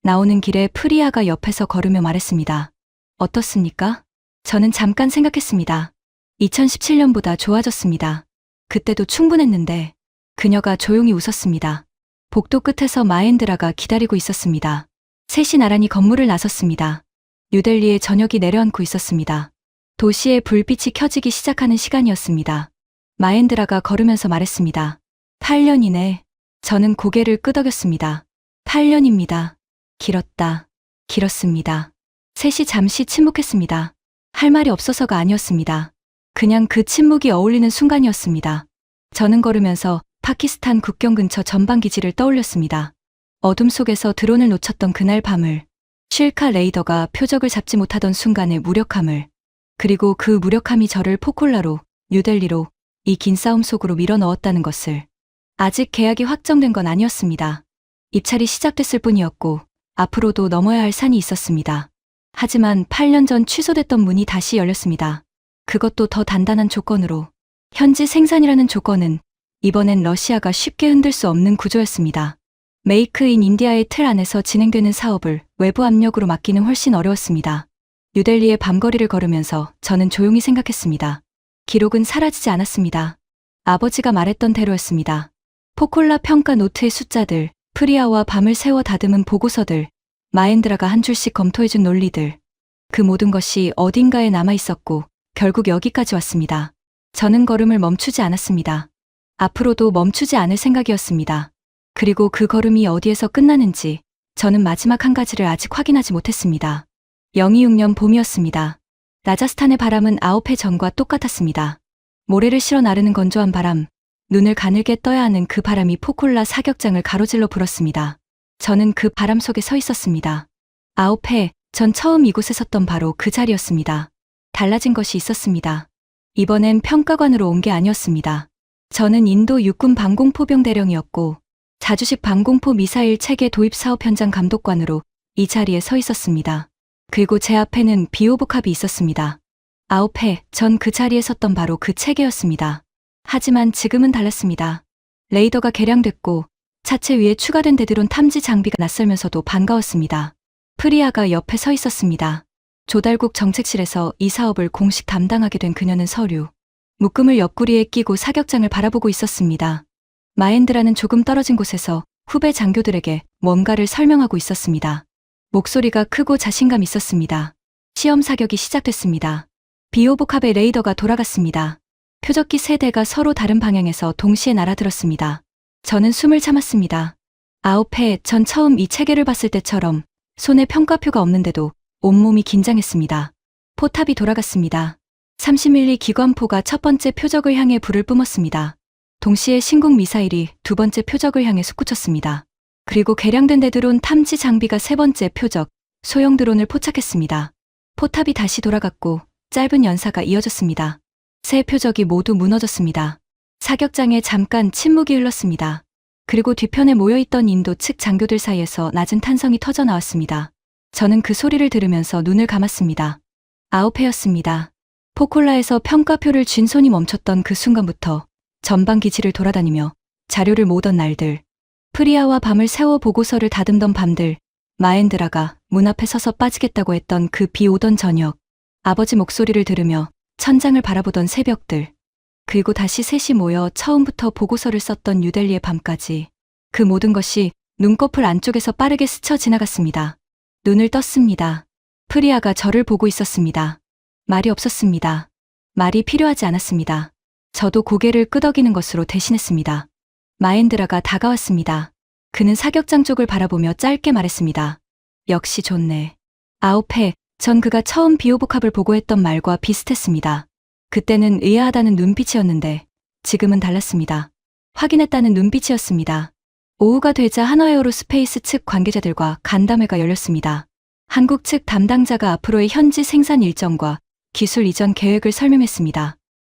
나오는 길에 프리아가 옆에서 걸으며 말했습니다. 어떻습니까? 저는 잠깐 생각했습니다. 2017년보다 좋아졌습니다. 그때도 충분했는데 그녀가 조용히 웃었습니다. 복도 끝에서 마엔드라가 기다리고 있었습니다. 셋이 나란히 건물을 나섰습니다. 뉴델리에 저녁이 내려앉고 있었습니다. 도시의 불빛이 켜지기 시작하는 시간이었습니다. 마엔드라가 걸으면서 말했습니다. 8년이네. 저는 고개를 끄덕였습니다. 8년입니다. 길었다. 길었습니다. 셋이 잠시 침묵했습니다. 할 말이 없어서가 아니었습니다. 그냥 그 침묵이 어울리는 순간이었습니다. 저는 걸으면서 파키스탄 국경 근처 전방기지를 떠올렸습니다. 어둠 속에서 드론을 놓쳤던 그날 밤을, 쉴카 레이더가 표적을 잡지 못하던 순간의 무력함을, 그리고 그 무력함이 저를 포콜라로, 뉴델리로, 이 긴 싸움 속으로 밀어넣었다는 것을. 아직 계약이 확정된 건 아니었습니다. 입찰이 시작됐을 뿐이었고 앞으로도 넘어야 할 산이 있었습니다. 하지만 8년 전 취소됐던 문이 다시 열렸습니다. 그것도 더 단단한 조건으로. 현지 생산이라는 조건은 이번엔 러시아가 쉽게 흔들 수 없는 구조였습니다. 메이크 인 인디아의 틀 안에서 진행되는 사업을 외부 압력으로 막기는 훨씬 어려웠습니다. 뉴델리의 밤거리를 걸으면서 저는 조용히 생각했습니다. 기록은 사라지지 않았습니다. 아버지가 말했던 대로였습니다. 포콜라 평가 노트의 숫자들, 프리아와 밤을 새워 다듬은 보고서들, 마엔드라가 한 줄씩 검토해준 논리들. 그 모든 것이 어딘가에 남아있었고 결국 여기까지 왔습니다. 저는 걸음을 멈추지 않았습니다. 앞으로도 멈추지 않을 생각이었습니다. 그리고 그 걸음이 어디에서 끝나는지 저는 마지막 한 가지를 아직 확인하지 못했습니다. 026년 봄이었습니다. 라자스탄의 바람은 9해 전과 똑같았습니다. 모래를 실어 나르는 건조한 바람, 눈을 가늘게 떠야 하는 그 바람이 포콜라 사격장을 가로질러 불었습니다. 저는 그 바람 속에 서 있었습니다. 9해 전 처음 이곳에 섰던 바로 그 자리였습니다. 달라진 것이 있었습니다. 이번엔 평가관으로 온 게 아니었습니다. 저는 인도 육군 방공포병 대령이었고 자주식 방공포 미사일 체계 도입 사업 현장 감독관으로 이 자리에 서 있었습니다. 그리고 제 앞에는 비오복합이 있었습니다. 9해 전 그 자리에 섰던 바로 그 체계였습니다. 하지만 지금은 달랐습니다. 레이더가 개량됐고 차체 위에 추가된 데드론 탐지 장비가 낯설면서도 반가웠습니다. 프리아가 옆에 서 있었습니다. 조달국 정책실에서 이 사업을 공식 담당하게 된 그녀는 서류, 묶음을 옆구리에 끼고 사격장을 바라보고 있었습니다. 마엔드라는 조금 떨어진 곳에서 후배 장교들에게 뭔가를 설명하고 있었습니다. 목소리가 크고 자신감 있었습니다. 시험 사격이 시작됐습니다. 비오복합의 레이더가 돌아갔습니다. 표적기 3대가 서로 다른 방향에서 동시에 날아들었습니다. 저는 숨을 참았습니다. 9해 전 처음 이 체계를 봤을 때처럼 손에 평가표가 없는데도 온몸이 긴장했습니다. 포탑이 돌아갔습니다. 30mm 기관포가 첫 번째 표적을 향해 불을 뿜었습니다. 동시에 신궁 미사일이 두 번째 표적을 향해 솟구쳤습니다. 그리고 개량된 데드론 탐지 장비가 세 번째 표적, 소형 드론을 포착했습니다. 포탑이 다시 돌아갔고 짧은 연사가 이어졌습니다. 세 표적이 모두 무너졌습니다. 사격장에 잠깐 침묵이 흘렀습니다. 그리고 뒤편에 모여있던 인도 측 장교들 사이에서 낮은 탄성이 터져 나왔습니다. 저는 그 소리를 들으면서 눈을 감았습니다. 9회였습니다. 포콜라에서 평가표를 쥔 손이 멈췄던 그 순간부터 전방 기지를 돌아다니며 자료를 모으던 날들, 프리아와 밤을 새워 보고서를 다듬던 밤들, 마엔드라가 문 앞에 서서 빠지겠다고 했던 그 비 오던 저녁, 아버지 목소리를 들으며 천장을 바라보던 새벽들, 그리고 다시 셋이 모여 처음부터 보고서를 썼던 뉴델리의 밤까지, 그 모든 것이 눈꺼풀 안쪽에서 빠르게 스쳐 지나갔습니다. 눈을 떴습니다. 프리아가 저를 보고 있었습니다. 말이 없었습니다. 말이 필요하지 않았습니다. 저도 고개를 끄덕이는 것으로 대신했습니다. 마엔드라가 다가왔습니다. 그는 사격장 쪽을 바라보며 짧게 말했습니다. 역시 좋네. 9회 전 그가 처음 비오복합을 보고했던 말과 비슷했습니다. 그때는 의아하다는 눈빛이었는데 지금은 달랐습니다. 확인했다는 눈빛이었습니다. 오후가 되자 한화에어로스페이스 측 관계자들과 간담회가 열렸습니다. 한국 측 담당자가 앞으로의 현지 생산 일정과 기술 이전 계획을 설명했습니다.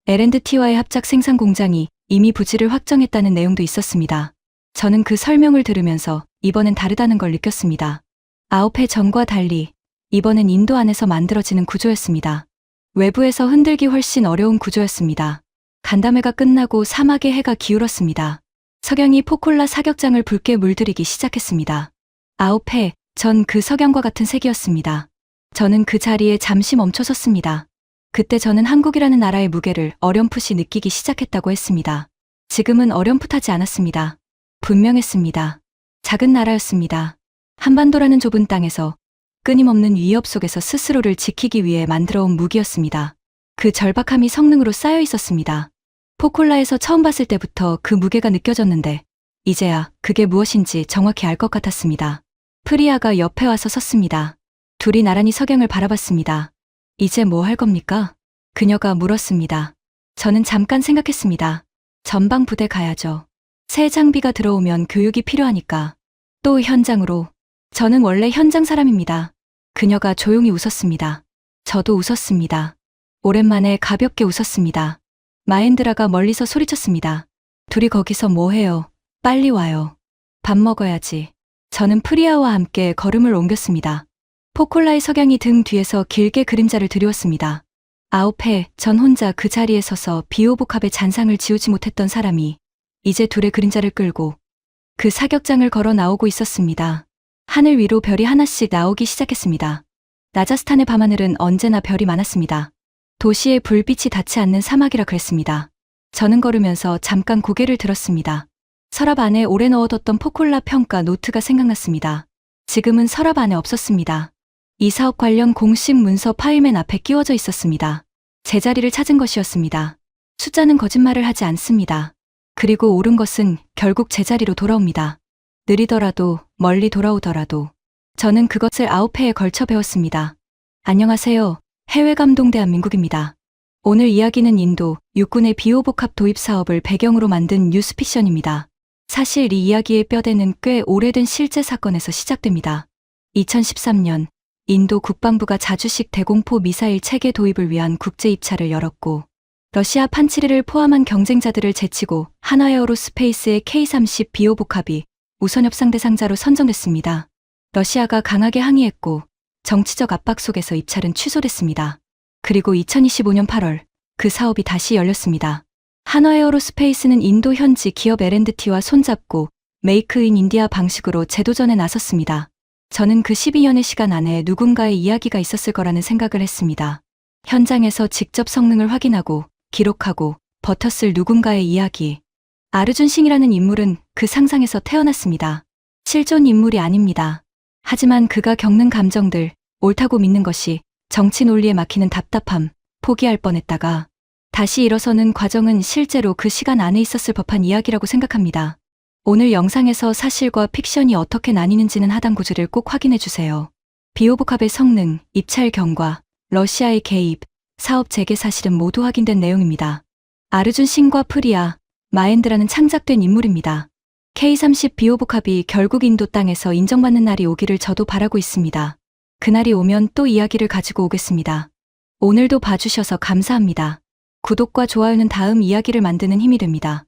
L&T와의 합작 생산 공장이 이미 부지를 확정했다는 내용도 있었습니다. 저는 그 설명을 들으면서 이번엔 다르다는 걸 느꼈습니다. 9회 전과 달리 이번엔 인도 안에서 만들어지는 구조였습니다. 외부에서 흔들기 훨씬 어려운 구조였습니다. 간담회가 끝나고 사막의 해가 기울었습니다. 석양이 포콜라 사격장을 붉게 물들이기 시작했습니다. 9회 전 그 석양과 같은 색이었습니다. 저는 그 자리에 잠시 멈춰 섰습니다. 그때 저는 한국이라는 나라의 무게를 어렴풋이 느끼기 시작했다고 했습니다. 지금은 어렴풋하지 않았습니다. 분명했습니다. 작은 나라였습니다. 한반도라는 좁은 땅에서 끊임없는 위협 속에서 스스로를 지키기 위해 만들어온 무기였습니다. 그 절박함이 성능으로 쌓여 있었습니다. 포콜라에서 처음 봤을 때부터 그 무게가 느껴졌는데 이제야 그게 무엇인지 정확히 알 것 같았습니다. 프리아가 옆에 와서 섰습니다. 둘이 나란히 석양을 바라봤습니다. 이제 뭐 할 겁니까? 그녀가 물었습니다. 저는 잠깐 생각했습니다. 전방 부대 가야죠. 새 장비가 들어오면 교육이 필요하니까. 또 현장으로. 저는 원래 현장 사람입니다. 그녀가 조용히 웃었습니다. 저도 웃었습니다. 오랜만에 가볍게 웃었습니다. 마엔드라가 멀리서 소리쳤습니다. 둘이 거기서 뭐 해요? 빨리 와요. 밥 먹어야지. 저는 프리아와 함께 걸음을 옮겼습니다. 포콜라의 석양이 등 뒤에서 길게 그림자를 드리웠습니다. 아홉해 전 혼자 그 자리에 서서 비오복합의 잔상을 지우지 못했던 사람이 이제 둘의 그림자를 끌고 그 사격장을 걸어 나오고 있었습니다. 하늘 위로 별이 하나씩 나오기 시작했습니다. 나자스탄의 밤하늘은 언제나 별이 많았습니다. 도시의 불빛이 닿지 않는 사막이라 그랬습니다. 저는 걸으면서 잠깐 고개를 들었습니다. 서랍 안에 오래 넣어뒀던 포콜라 평가 노트가 생각났습니다. 지금은 서랍 안에 없었습니다. 이 사업 관련 공식 문서 파일맨 앞에 끼워져 있었습니다. 제자리를 찾은 것이었습니다. 숫자는 거짓말을 하지 않습니다. 그리고 옳은 것은 결국 제자리로 돌아옵니다. 느리더라도 멀리 돌아오더라도 저는 그것을 9회에 걸쳐 배웠습니다. 안녕하세요. 해외감동 대한민국입니다. 오늘 이야기는 인도 육군의 비오복합 도입 사업을 배경으로 만든 뉴스픽션입니다. 사실 이 이야기의 뼈대는 꽤 오래된 실제 사건에서 시작됩니다. 2013년 인도 국방부가 자주식 대공포 미사일 체계 도입을 위한 국제 입찰을 열었고 러시아 판치르를 포함한 경쟁자들을 제치고 한화에어로스페이스의 K-30 비오복합이 우선 협상 대상자로 선정됐습니다. 러시아가 강하게 항의했고 정치적 압박 속에서 입찰은 취소됐습니다. 그리고 2025년 8월 그 사업이 다시 열렸습니다. 한화에어로스페이스는 인도 현지 기업 L&T와 손잡고 메이크 인 인디아 방식으로 재도전에 나섰습니다. 저는 그 12년의 시간 안에 누군가의 이야기가 있었을 거라는 생각을 했습니다. 현장에서 직접 성능을 확인하고 기록하고 버텼을 누군가의 이야기. 아르준 싱이라는 인물은 그 상상에서 태어났습니다. 실존 인물이 아닙니다. 하지만 그가 겪는 감정들, 옳다고 믿는 것이 정치 논리에 막히는 답답함, 포기할 뻔했다가 다시 일어서는 과정은 실제로 그 시간 안에 있었을 법한 이야기라고 생각합니다. 오늘 영상에서 사실과 픽션이 어떻게 나뉘는지는 하단 구절을 꼭 확인해 주세요. 비오복합의 성능, 입찰 경과, 러시아의 개입, 사업 재개 사실은 모두 확인된 내용입니다. 아르준 싱과 프리아, 마엔드라는 창작된 인물입니다. K-30 비오복합이 결국 인도 땅에서 인정받는 날이 오기를 저도 바라고 있습니다. 그날이 오면 또 이야기를 가지고 오겠습니다. 오늘도 봐주셔서 감사합니다. 구독과 좋아요는 다음 이야기를 만드는 힘이 됩니다.